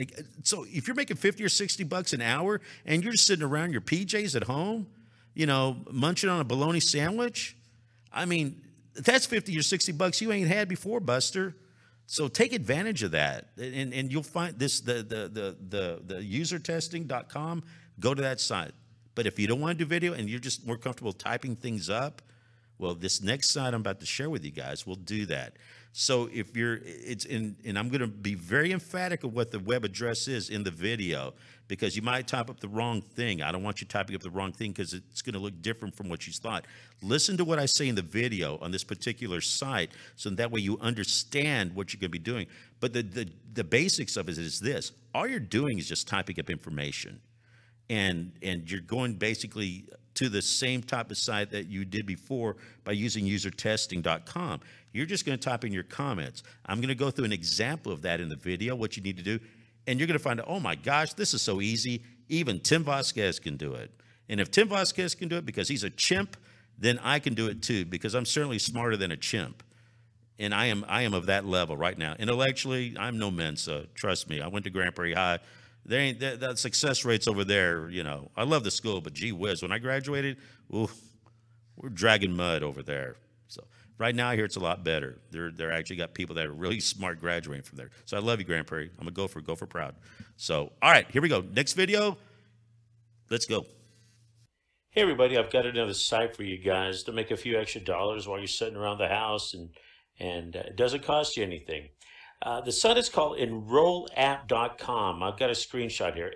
So if you're making $50 or $60 an hour and you're just sitting around your PJs at home, munching on a bologna sandwich, I mean, that's $50 or $60 you ain't had before, Buster. So take advantage of that, and you'll find this the usertesting.com. Go to that site. But if you don't want to do video and you're just more comfortable typing things up, well, this next site I'm about to share with you guys will do that. So if and I'm going to be very emphatic of what the web address is in the video, because you might type up the wrong thing. I don't want you typing up the wrong thing, because it's going to look different from what you thought. Listen to what I say in the video on this particular site, so that way you understand what you're going to be doing. But the basics of it is this. All you're doing is just typing up information. And you're going basically to the same type of site that you did before by using usertesting.com. You're just going to type in your comments. I'm going to go through an example of that in the video, what you need to do. And you're going to find out, oh my gosh, this is so easy. Even Tim Vasquez can do it. And if Tim Vasquez can do it because he's a chimp, then I can do it too, because I'm certainly smarter than a chimp. And I am of that level right now. Intellectually, I'm no Mensa. Trust me. I went to Grand Prairie High. There ain't that success rates over there. I love the school, but gee whiz, when I graduated, ooh, we're dragging mud over there. So right now, I hear it's a lot better. They're actually got people that are really smart graduating from there. So I love you, Grand Prairie. I'm a gopher proud. So all right, here we go. Next video. Let's go. Hey everybody, I've got another site for you guys to make a few extra dollars while you're sitting around the house, and it doesn't cost you anything. The site is called enrollapp.com. I've got a screenshot here.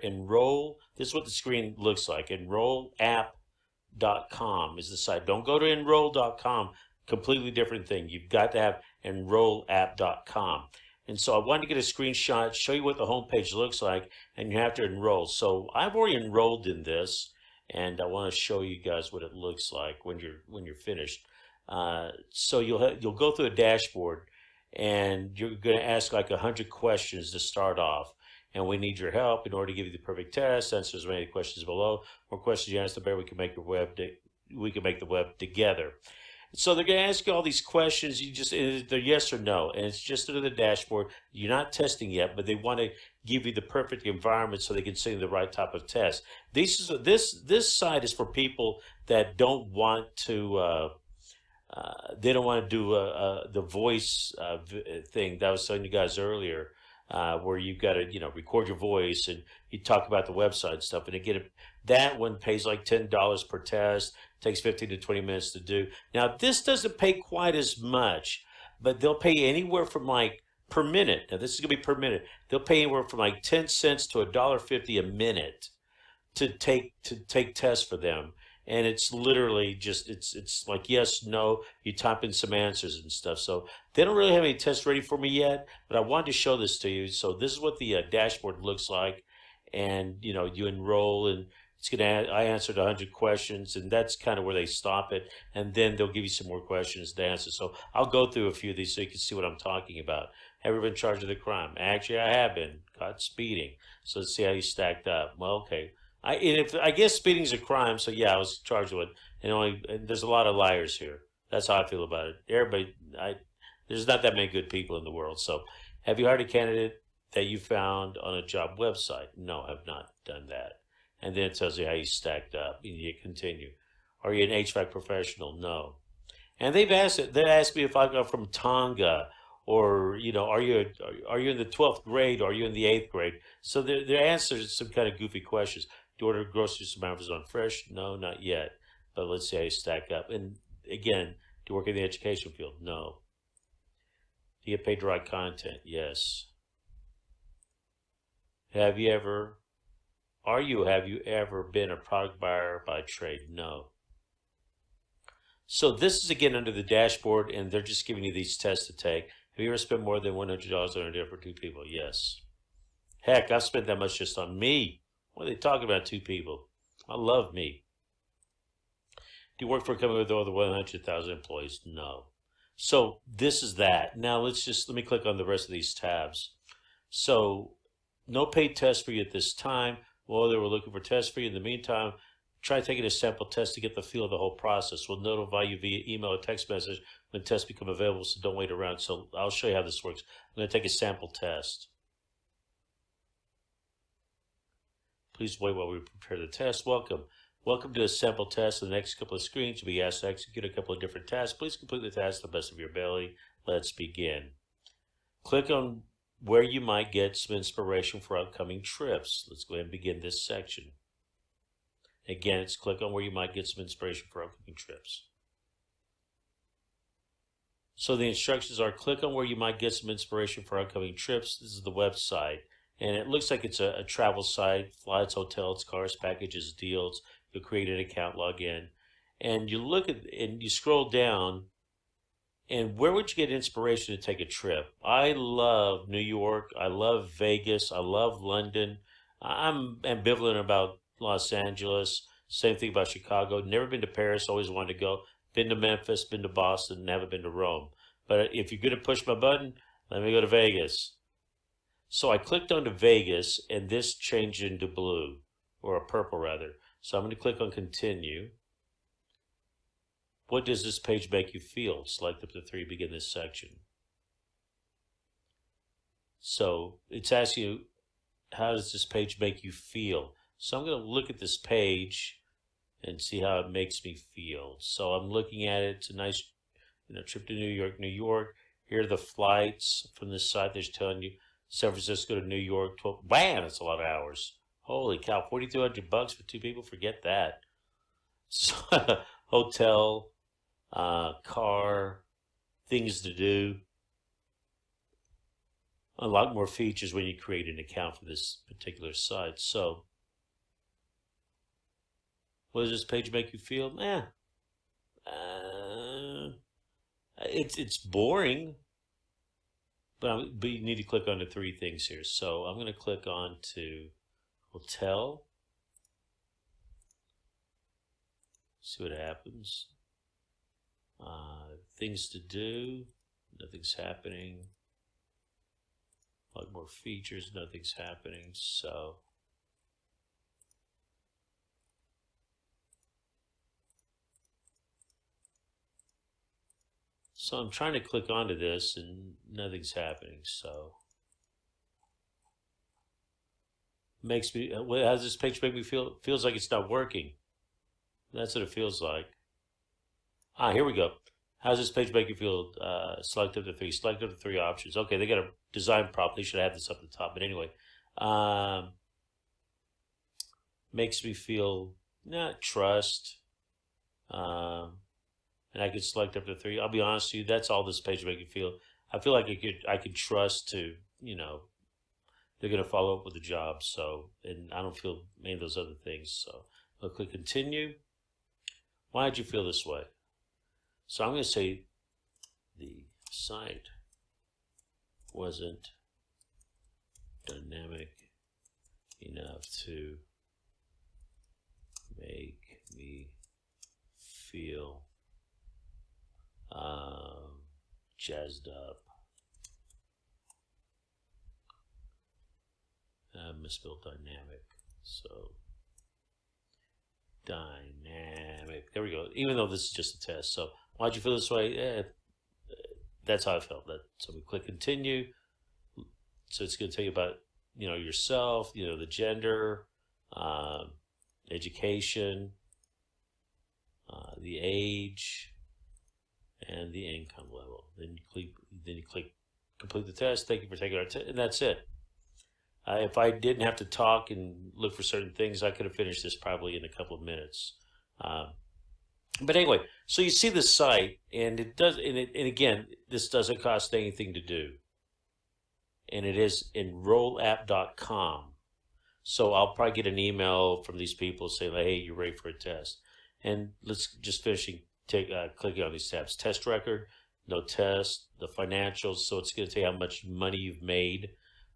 This is what the screen looks like. Enrollapp.com is the site. Don't go to enroll.com. Completely different thing. You've got to have enrollapp.com. And so I wanted to get a screenshot, show you what the homepage looks like, and you have to enroll. So I've already enrolled in this, and I want to show you guys what it looks like when you're finished. So you'll go through a dashboard, and you're going to ask like 100 questions to start off. And we need your help in order to give you the perfect test. Answer as many questions below. More questions you answer, the better we can make the web together. So they're going to ask you all these questions. They're yes or no, and it's just under the dashboard. You're not testing yet, but they want to give you the perfect environment so they can send the right type of test. This site is for people that don't want to. They don't want to do the voice thing that I was telling you guys earlier, where you've got to record your voice and you talk about the website and stuff. And again, that one pays like $10 per test. Takes 15 to 20 minutes to do. Now this doesn't pay quite as much, but they'll pay anywhere from like per minute. Now this is gonna be per minute. They'll pay anywhere from like 10 cents to $1.50 a minute to take tests for them. And it's literally just, it's like yes, no, you type in some answers and stuff. So they don't really have any tests ready for me yet, but I wanted to show this to you. So this is what the dashboard looks like. And you enroll, and it's I answered 100 questions, and that's kind of where they stop it. And then they'll give you some more questions to answer. So I'll go through a few of these so you can see what I'm talking about. Have you been charged with a crime? Actually, I have been caught speeding. So let's see how you stacked up. Well, okay. I guess speeding is a crime, so yeah, I was charged with it. And there's a lot of liars here. That's how I feel about it. There's not that many good people in the world. So have you hired a candidate that you found on a job website? No, I have not done that. And then it tells you how you stacked up. And you continue. Are you an HVAC professional? No. And they asked me if I got from Tonga, or are you in the 12th grade, or are you in the 8th grade? So their answers are some kind of goofy questions. Do you order groceries from Amazon Fresh? No, not yet. But let's see how you stack up. And again, do you work in the education field? No. Do you get paid to write content? Yes. Have you ever been a product buyer by trade? No. So this is again under the dashboard, and they're just giving you these tests to take. Have you ever spent more than $100 on a dinner for two people? Yes. Heck, I've spent that much just on me. What are they talking about, two people? I love me. Do you work for a company with over 100,000 employees? No. So this is that. Now let me click on the rest of these tabs. So no paid test for you at this time. Well, they were looking for tests for you. In the meantime, try taking a sample test to get the feel of the whole process. We'll notify you via email or text message when tests become available, so don't wait around. So I'll show you how this works. I'm going to take a sample test. Please wait while we prepare the test. Welcome. Welcome to a sample test. In the next couple of screens, you'll be asked to execute a couple of different tasks. Please complete the task to the best of your ability. Let's begin. Click on where you might get some inspiration for upcoming trips. Let's go ahead and begin this section. Again, it's click on where you might get some inspiration for upcoming trips. So the instructions are click on where you might get some inspiration for upcoming trips. This is the website. And it looks like it's a travel site, flights, hotels, cars, packages, deals. You'll create an account, log in. And you look at, and you scroll down, and where would you get inspiration to take a trip? I love New York. I love Vegas. I love London. I'm ambivalent about Los Angeles. Same thing about Chicago. Never been to Paris. Always wanted to go. Been to Memphis. Been to Boston. Never been to Rome. But if you're going to push my button, let me go to Vegas. So I clicked onto Vegas, and this changed into blue, or a purple rather. So I'm going to click on continue. What does this page make you feel? Select up to 3, begin this section. So it's asking you, how does this page make you feel? So I'm going to look at this page and see how it makes me feel. So I'm looking at it. It's a nice trip to New York, New York. Here are the flights from this site that's telling you San Francisco to New York. 12, bam, that's a lot of hours. Holy cow, $4,200 for 2 people? Forget that. So, hotel, car, things to do. A lot more features when you create an account for this particular site. So, what does this page make you feel? It's boring. But you need to click on the three things here. So I'm going to click on to hotel. See what happens. Things to do. Nothing's happening. A lot more features. Nothing's happening. So I'm trying to click onto this and nothing's happening. So makes me, how does this page make me feel? It feels like it's not working. That's what it feels like. Here we go. How does this page make you feel? Select up to three. Select up to three options. Okay, they got a design prop. They should have this up the top. But anyway, makes me feel not trust. And I could select up to three. I'll be honest with you, that's all this page make you feel. I feel like I could trust to, they're going to follow up with the job. So, and I don't feel many of those other things. So I'll click continue. Why did you feel this way? So I'm going to say the site wasn't dynamic enough to make me feel jazzed up. Misspelled dynamic. So dynamic. There we go. Even though this is just a test. So why'd you feel this way? That's how I felt. So we click continue. So it's going to tell you about yourself, the gender, education, the age, and the income level. Then you click complete the test. Thank you for taking our test, and that's it. If I didn't have to talk and look for certain things, I could have finished this probably in a couple of minutes. But anyway, so you see the site, and it does, and again, this doesn't cost anything to do, and it is enrollapp.com. So I'll probably get an email from these people saying, "Hey, you're ready for a test." And let's just finishing. Clicking on these tabs: test record, no test, the financials. So it's going to tell you how much money you've made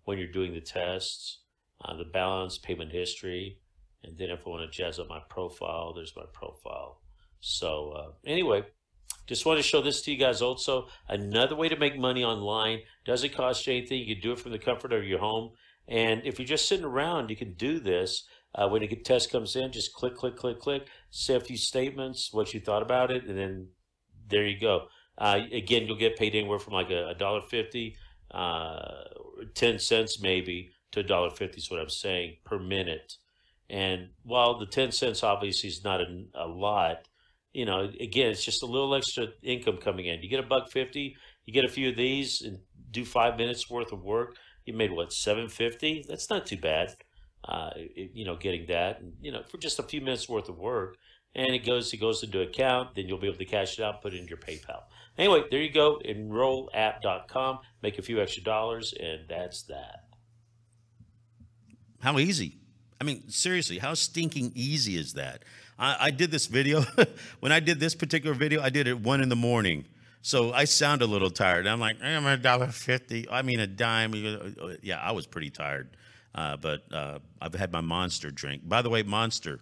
when you're doing the tests, the balance, payment history, and then if I want to jazz up my profile, there's my profile. So anyway, just want to show this to you guys also. Another way to make money online. Doesn't cost you anything. You can do it from the comfort of your home. And if you're just sitting around, you can do this. When a test comes in, just click, click, click, click, say a few statements, what you thought about it, and then there you go. Again, you'll get paid anywhere from like $1.50, 10 cents maybe, to $1.50 is what I'm saying, per minute. And while the 10 cents obviously is not a lot, again, it's just a little extra income coming in. You get $1.50, you get a few of these and do 5 minutes worth of work. You made what, $7.50? That's not too bad. Getting that, and for just a few minutes worth of work, and it goes into account. Then you'll be able to cash it out, put it in your PayPal. Anyway, there you go. Enrollapp.com. Make a few extra dollars, and that's that. How easy? I mean, seriously, how stinking easy is that? I did this video. When I did this particular video, I did it at 1 in the morning. So I sound a little tired. I'm like, I'm $1.50. I mean, a dime. Yeah, I was pretty tired. But I've had my Monster drink. By the way, Monster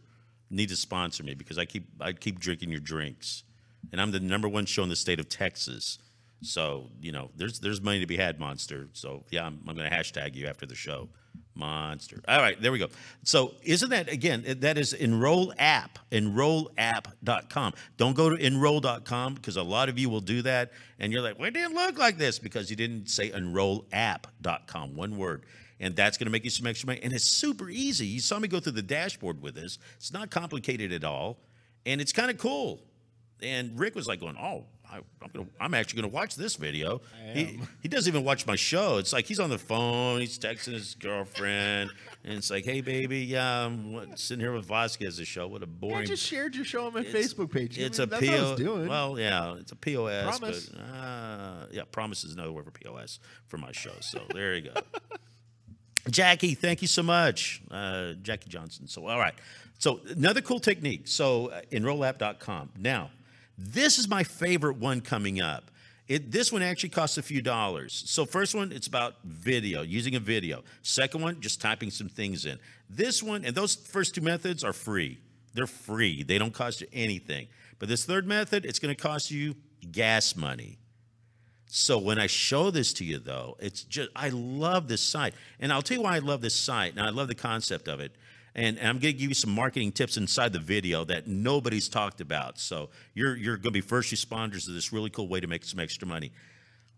need to sponsor me because I keep drinking your drinks, and I'm the #1 show in the state of Texas. So there's money to be had, Monster. So yeah, I'm going to hashtag you after the show, Monster. All right, there we go. So isn't that, again, that is enrollapp.com. Don't go to enroll.com because a lot of you will do that, and you're like, well, it didn't look like this because you didn't say enrollapp.com, one word. And that's going to make you some extra money. And it's super easy. You saw me go through the dashboard with this. It's not complicated at all. And it's kind of cool. And Rick was like going, oh, I'm actually going to watch this video. He doesn't even watch my show. It's like he's on the phone. He's texting his girlfriend. And it's like, hey, baby, yeah, I'm sitting here with Vasquez, the show. What a boring. I just shared your show on my Facebook page. It's that's what I was doing. Well, yeah, it's a POS. Promise. But, yeah, promise is another word for POS for my show. So there you go. Jackie, thank you so much. Jackie Johnson. So, all right. So, another cool technique. So, enrollapp.com. Now, this is my favorite one coming up. This one actually costs a few dollars. So first one, it's about video, using a video. Second one, just typing some things in. This one, and those first two methods are free. They're free. They don't cost you anything. But this third method, it's going to cost you gas money. So when I show this to you, though, it's just, I love this site. And I'll tell you why I love this site, and I love the concept of it. And I'm going to give you some marketing tips inside the video that nobody's talked about. So you're going to be first responders to this really cool way to make some extra money.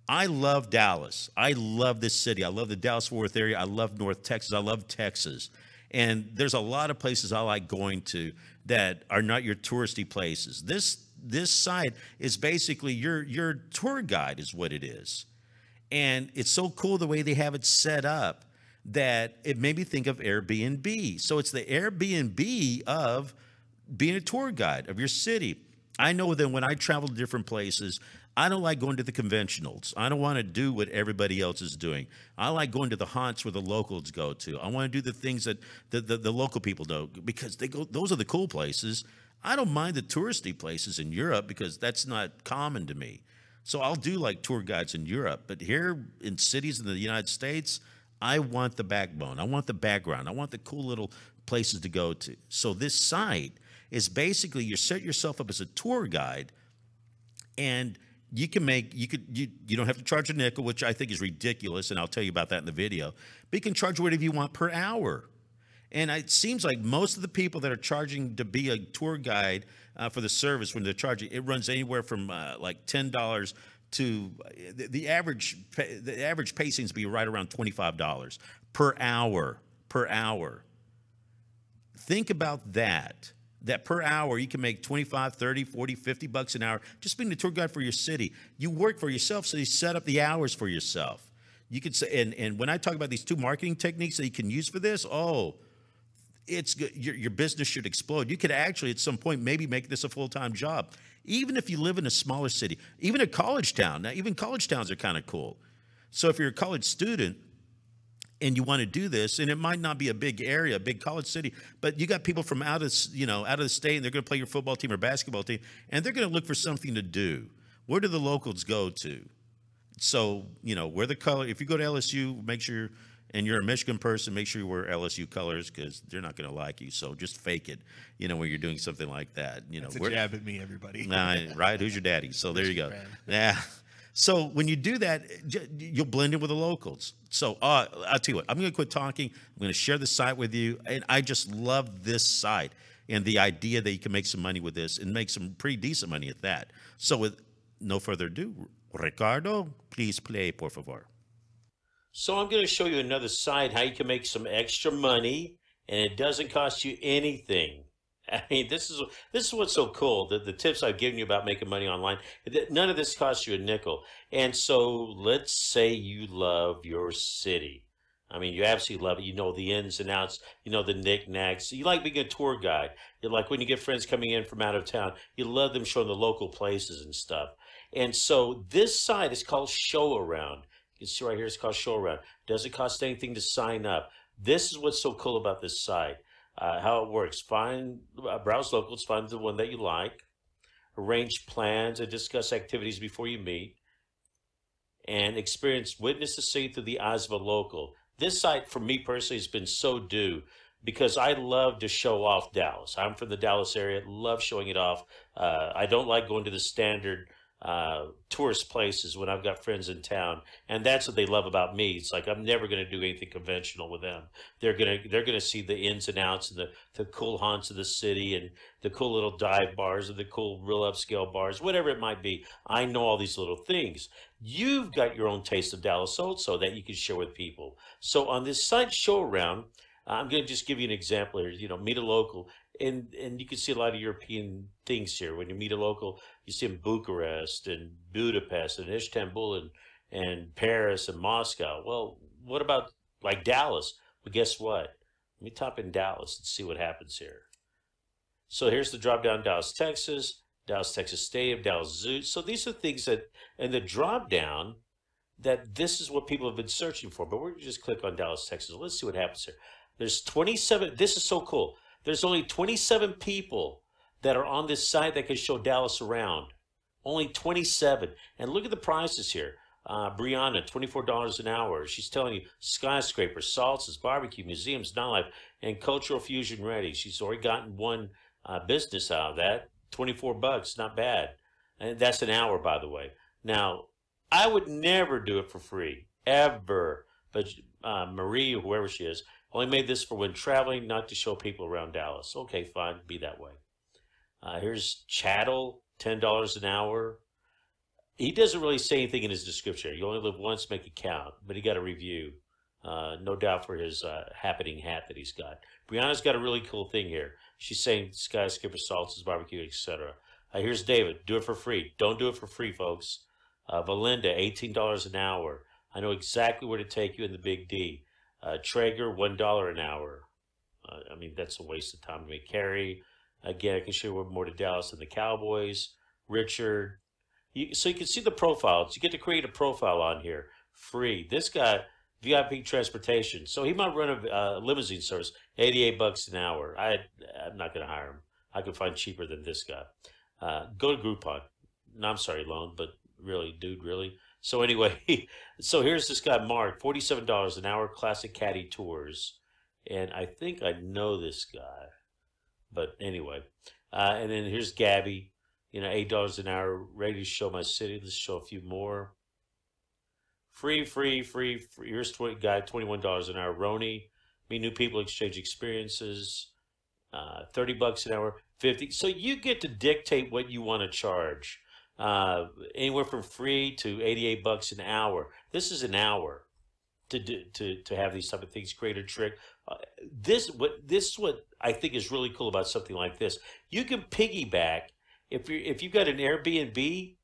I love Dallas. I love this city. I love the Dallas-Fort Worth area. I love North Texas. I love Texas. And there's a lot of places I like going to that are not your touristy places. This site is basically your tour guide is what it is. And it's so cool the way they have it set up that it made me think of Airbnb. So it's the Airbnb of being a tour guide of your city. I know that when I travel to different places, I don't like going to the conventionals. I don't want to do what everybody else is doing. I like going to the haunts where the locals go to. I want to do the things that the local people know because they go. Those are the cool places. I don't mind the touristy places in Europe because that's not common to me. So I'll do like tour guides in Europe. But here in cities in the United States, I want the backbone. I want the background. I want the cool little places to go to. So this site is basically you set yourself up as a tour guide, and you can make you don't have to charge a nickel, which I think is ridiculous, and I'll tell you about that in the video. But you can charge whatever you want per hour. And it seems like most of the people that are charging to be a tour guide for the service, when they're charging, it runs anywhere from like $10 to the average pay seems to be right around $25 per hour. Think about that per hour you can make 25, 30, 40, 50 bucks an hour just being the tour guide for your city. You work for yourself, so you set up the hours for yourself. You could say, and when I talk about these two marketing techniques that you can use for this, it's good. Your business should explode. You could actually at some point maybe make this a full-time job. Even if you live in a smaller city, even a college town. Now, even college towns are kind of cool. So if you're a college student and you want to do this, and it might not be a big area, a big college city, but you got people from out of the state, and they're going to play your football team or basketball team, and they're going to look for something to do. Where do the locals go to? So, wear the color. If you go to LSU, make sure, and you're a Michigan person, make sure you wear LSU colors because they're not going to like you. So just fake it, when you're doing something like that. That's a jab at me, everybody. Right? Who's your daddy? So there you go. Yeah. So when you do that, you'll blend in with the locals. So I'll tell you what, I'm going to quit talking. I'm going to share the site with you. And I just love this site and the idea that you can make some money with this and make some pretty decent money at that. So with no further ado, Ricardo, please play, por favor. So I'm going to show you another site, how you can make some extra money, and it doesn't cost you anything. I mean, this is what's so cool. The tips I've given you about making money online, none of this costs you a nickel. And so let's say you love your city. I mean, you absolutely love it. You know the ins and outs. You know the knickknacks. You like being a tour guide. You like when you get friends coming in from out of town. You love them showing the local places and stuff. And so this site is called Show Around. You can see right here, it's called Show Around. Doesn't cost anything to sign up. This is what's so cool about this site. How it works. Browse locals, find the one that you like, arrange plans and discuss activities before you meet, and witness the city through the eyes of a local. This site, for me personally, has been so due because I love to show off Dallas. I'm from the Dallas area, love showing it off. I don't like going to the standard tourist places when I've got friends in town, and that's what they love about me. It's like I'm never going to do anything conventional with them. They're gonna see the ins and outs and the cool haunts of the city and the cool little dive bars and the cool real upscale bars, whatever it might be. I know all these little things. You've got your own taste of Dallas also that you can share with people. So on this site Show Around, I'm going to just give you an example here. Meet a local. And you can see a lot of European things here. When you meet a local, you see in Bucharest and Budapest and Istanbul and Paris and Moscow. Well, what about like Dallas? Well, guess what? Let me type in Dallas and see what happens here. So here's the drop down: Dallas, Texas Stadium, Dallas Zoo. So these are things that, and the drop down, that this is what people have been searching for. But we're going to just click on Dallas, Texas. Let's see what happens here. There's 27. This is so cool. There's only 27 people that are on this site that can show Dallas around. Only 27. And look at the prices here. Brianna, $24 an hour. She's telling you skyscraper, salsas, barbecue, museums, nightlife, and cultural fusion ready. She's already gotten one business out of that. 24 bucks, not bad. And that's an hour, by the way. Now, I would never do it for free, ever. But Marie, or whoever she is, only made this for when traveling, not to show people around Dallas. Okay, fine, be that way. Here's Chattel, $10 an hour. He doesn't really say anything in his description. You only live once, make it count. But he got a review, no doubt, for his happening hat that he's got. Brianna's got a really cool thing here. She's saying skyscraper, salsas, barbecue, etc. Here's David. Do it for free. Don't do it for free, folks. Valinda, $18 an hour. I know exactly where to take you in the Big D. Traeger, $1 an hour. I mean, that's a waste of time to make. Carrie, again, I can show you more to Dallas than the Cowboys. Richard. So you can see the profiles. You get to create a profile on here. Free. This guy, VIP transportation. So he might run a limousine service, 88 bucks an hour. I'm not going to hire him. I can find cheaper than this guy. Go to Groupon. No, I'm sorry, Loan, but really, dude, really? So anyway, so here's this guy, Mark, $47 an hour, Classic Caddy Tours. And I think I know this guy. But anyway. And then here's Gabby, $8 an hour, ready to show my city. Let's show a few more. Free. Here's guy, $21 an hour. Roni, meet new people, exchange experiences. 30 bucks an hour, 50. So you get to dictate what you want to charge. Anywhere from free to 88 bucks an hour. This is an hour to have these type of things. Create a trick. This is what I think is really cool about something like this. You can piggyback. If you've got an Airbnb,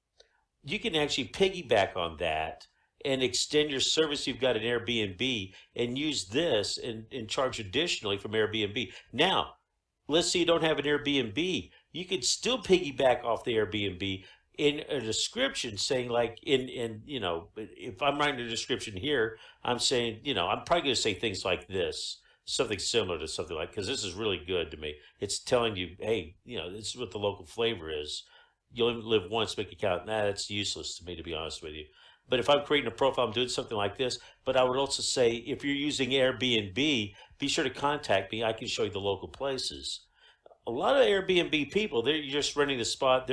you can actually piggyback on that and extend your service. You've got an Airbnb and use this and charge additionally from Airbnb. Now, let's say you don't have an Airbnb. You could still piggyback off the Airbnb in a description saying, like, if I'm writing a description here, I'm saying, I'm probably going to say things like this, something similar to something like, because this is really good to me. It's telling you, hey, this is what the local flavor is. You only live once, make it count. Nah, that's useless to me, to be honest with you. But if I'm creating a profile, I'm doing something like this. But I would also say, if you're using Airbnb, be sure to contact me. I can show you the local places. A lot of Airbnb people, they're just renting the spot.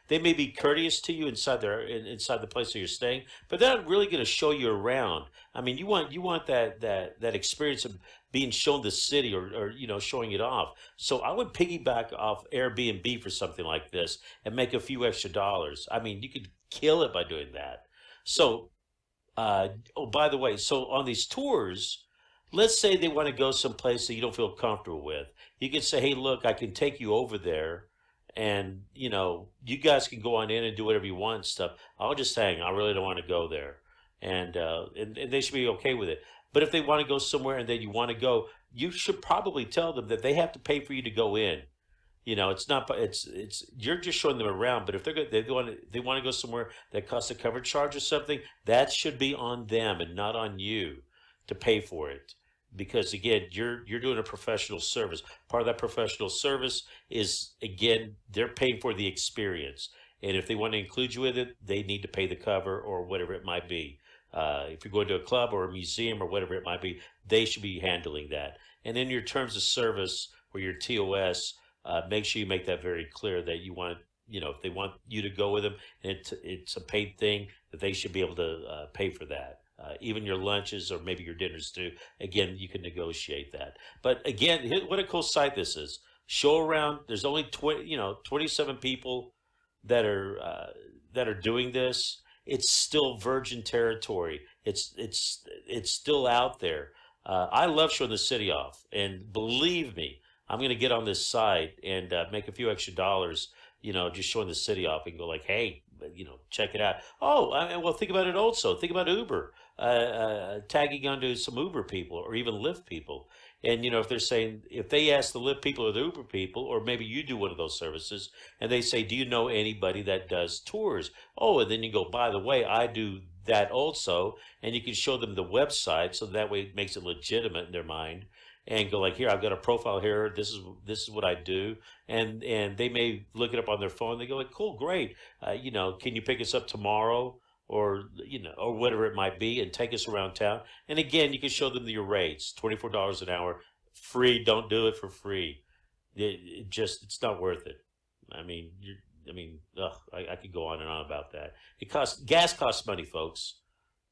They may be courteous to you inside the place that you're staying, but they're not really going to show you around. I mean, you want that experience of being shown the city or showing it off. So I would piggyback off Airbnb for something like this and make a few extra dollars. I mean, you could kill it by doing that. So, by the way, so on these tours, let's say they want to go someplace that you don't feel comfortable with. You can say, hey, look, I can take you over there and, you guys can go on in and do whatever you want and stuff. I'll just hang. I really don't want to go there. And they should be okay with it. But if they want to go somewhere and then you want to go, you should probably tell them that they have to pay for you to go in. You're just showing them around. But if they want to go somewhere that costs a cover charge or something, that should be on them and not on you to pay for it. Because again, you're doing a professional service. Part of that professional service is, again, they're paying for the experience. And if they want to include you with it, they need to pay the cover or whatever it might be. If you're going to a club or a museum or whatever it might be, they should be handling that. And in your terms of service or your TOS, make sure you make that very clear that you want, if they want you to go with them, and it's a paid thing, that they should be able to pay for that. Even your lunches or maybe your dinners too. Again, you can negotiate that. But again, what a cool site this is. Show around. There's only 27 people that are doing this. It's still virgin territory. It's still out there. I love showing the city off, and believe me, I'm going to get on this site and make a few extra dollars. Just showing the city off and go like, hey, check it out. Oh, well, think about it also. Think about Uber, tagging onto some Uber people or even Lyft people. And, if they ask the Lyft people or the Uber people, or maybe you do one of those services, and they say, do you know anybody that does tours? Oh, and then you go, by the way, I do that also. And you can show them the website, so that way it makes it legitimate in their mind. and go like, here, I've got a profile here. This is what I do, and they may look it up on their phone. They go like, cool, great. You know, can you pick us up tomorrow? Or, you know, or whatever it might be, and take us around town. And again, you can show them your rates, $24 an hour, free. Don't do it for free. It's not worth it. I mean, I could go on and on about that. Gas costs money, folks.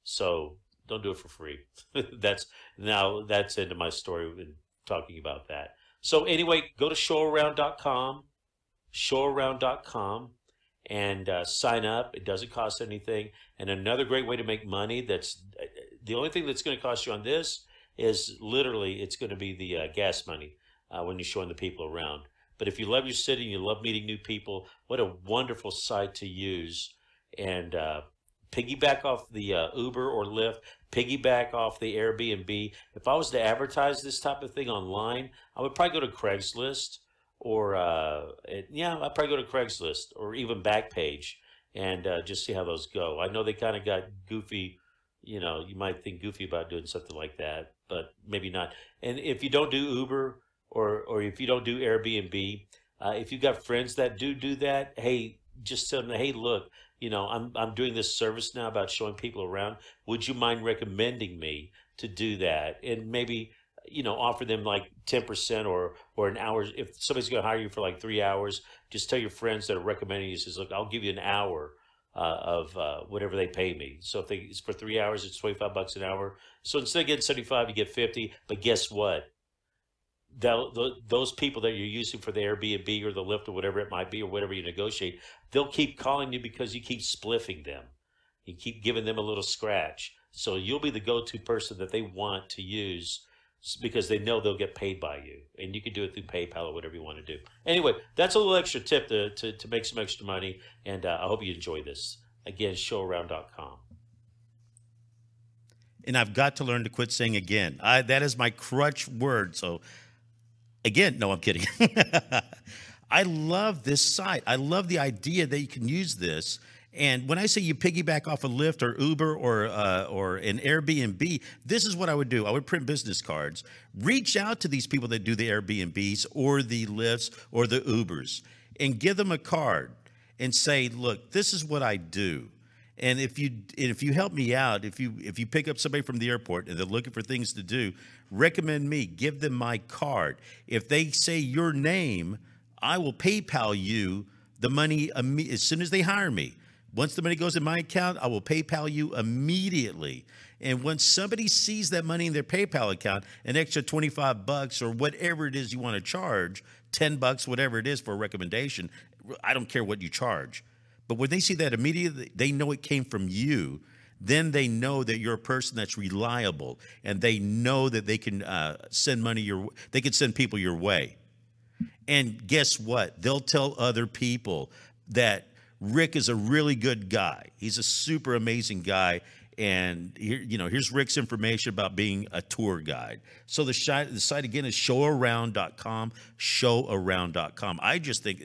So don't do it for free. That's into my story in talking about that. So anyway, go to showaround.com, and sign up. It doesn't cost anything. And another great way to make money, that's the only thing that's going to cost you on this is literally it's going to be the gas money when you're showing the people around. But if you love your city and you love meeting new people, what a wonderful site to use. And piggyback off the Uber or Lyft, piggyback off the Airbnb. If I was to advertise this type of thing online, I would probably go to Craigslist, or I'd probably go to Craigslist or even Backpage, and just see how those go. I know they kind of got goofy. You know, you might think goofy about doing something like that, but maybe not. And if you don't do Uber, or if you don't do Airbnb, if you've got friends that do that, hey, just tell them, hey, look, you know, I'm doing this service now about showing people around. Would you mind recommending me to do that? And maybe, you know, offer them like 10% or an hour. If somebody's going to hire you for like 3 hours, just tell your friends that are recommending you, says, look, I'll give you an hour of whatever they pay me. So if it's for 3 hours, it's $25 an hour. So instead of getting 75, you get 50. But guess what? Those people that you're using for the Airbnb or the Lyft or whatever it might be, or whatever you negotiate, they'll keep calling you because you keep spliffing them. You keep giving them a little scratch. So you'll be the go-to person that they want to use, because they know they'll get paid by you. And you can do it through PayPal or whatever you want to do. Anyway, that's a little extra tip to make some extra money. And I hope you enjoy this. Again, showaround.com. And I've got to learn to quit saying again. That is my crutch word. So again, no, I'm kidding. I love this site. I love the idea that you can use this. And when I say you piggyback off a Lyft or Uber or an Airbnb, this is what I would do. I would print business cards, reach out to these people that do the Airbnbs or the Lyfts or the Ubers, and give them a card and say, look, this is what I do. And if you help me out, if you pick up somebody from the airport and they're looking for things to do, recommend me, give them my card. If they say your name, I will PayPal you the money as soon as they hire me. Once the money goes in my account, I will PayPal you immediately. And when somebody sees that money in their PayPal account, an extra $25 or whatever it is you want to charge, $10, whatever it is for a recommendation, I don't care what you charge. But when they see that immediately, they know it came from you. Then they know that you're a person that's reliable, and they know that they can send people your way. And guess what? They'll tell other people that Rick is a really good guy. He's a super amazing guy. And here's Rick's information about being a tour guide. So the site again is showaround.com, showaround.com. I just think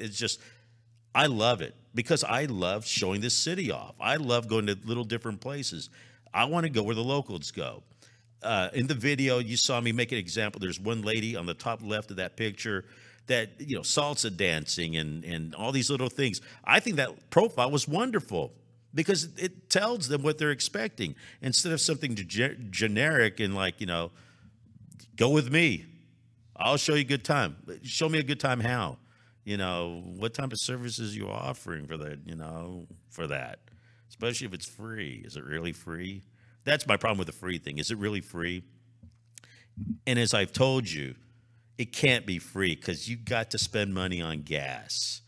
I love it because I love showing this city off. I love going to little different places. I want to go where the locals go. In the video, you saw me make an example. There's one lady on the top left of that picture that, salsa dancing and all these little things. I think that profile was wonderful because it tells them what they're expecting instead of something generic and go with me. I'll show you a good time. Show me a good time how? What type of services you're offering for that, for that, especially if it's free. Is it really free? That's my problem with the free thing. Is it really free? And as I've told you, it can't be free because you got to spend money on gas.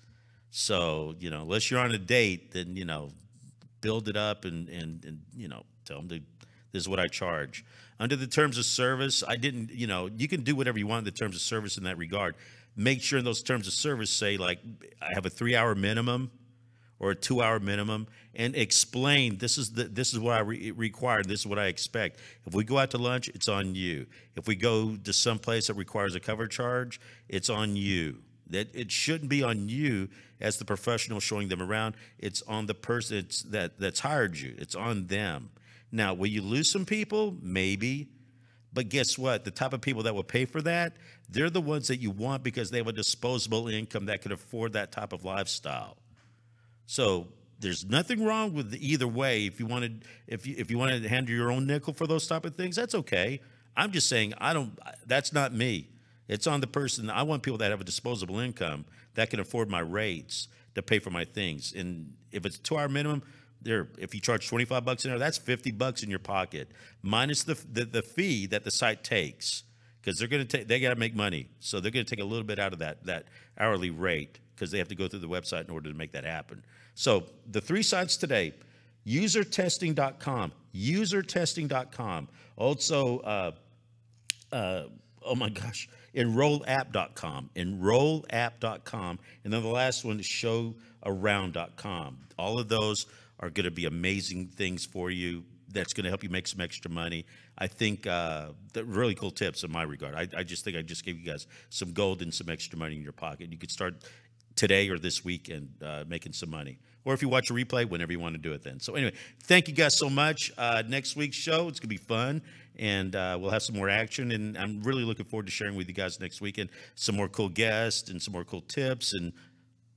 So, unless you're on a date, then, build it up and tell them this is what I charge. Under the terms of service, you can do whatever you want in the terms of service in that regard. Make sure in those terms of service say, I have a 3-hour minimum or a 2-hour minimum, and explain this is what I require. This is what I expect. If we go out to lunch, it's on you. If we go to some place that requires a cover charge, it's on you. That it shouldn't be on you as the professional showing them around. It's on the person that's hired you. It's on them. Now, will you lose some people? Maybe. But guess what? The type of people that will pay for that, they're the ones that you want because they have a disposable income that can afford that type of lifestyle. So there's nothing wrong with either way. If you wanted, if you wanted to handle your own nickel for those type of things, that's okay. I'm just saying that's not me. It's on the person. I want people that have a disposable income that can afford my rates to pay for my things. And if it's a 2-hour minimum, if you charge $25 an hour, that's $50 in your pocket, minus the fee that the site takes, because they got to make money. So they're going to take a little bit out of that hourly rate because they have to go through the website in order to make that happen. So the 3 sites today: usertesting.com, usertesting.com. Also, oh my gosh, enrollapp.com, enrollapp.com. And then the last one is showaround.com. All of those are going to be amazing things for you. That's going to help you make some extra money. I think they're really cool tips in my regard. I just think I just gave you guys some gold and some extra money in your pocket. You could start today or this week and making some money. Or if you watch a replay, whenever you want to do it then. So anyway, thank you guys so much. Next week's show, it's going to be fun. And we'll have some more action. And I'm really looking forward to sharing with you guys next weekend some more cool guests and some more cool tips. And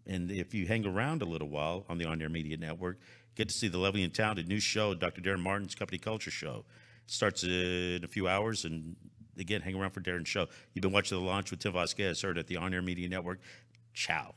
if you hang around a little while on the On Air Media Network, get to see the lovely and talented new show, Dr. Darren Martin's Company Culture Show. It starts in a few hours. And again, hang around for Darren's show. You've been watching The Launch with Tim Vasquez, heard at the On Air Media Network. Ciao.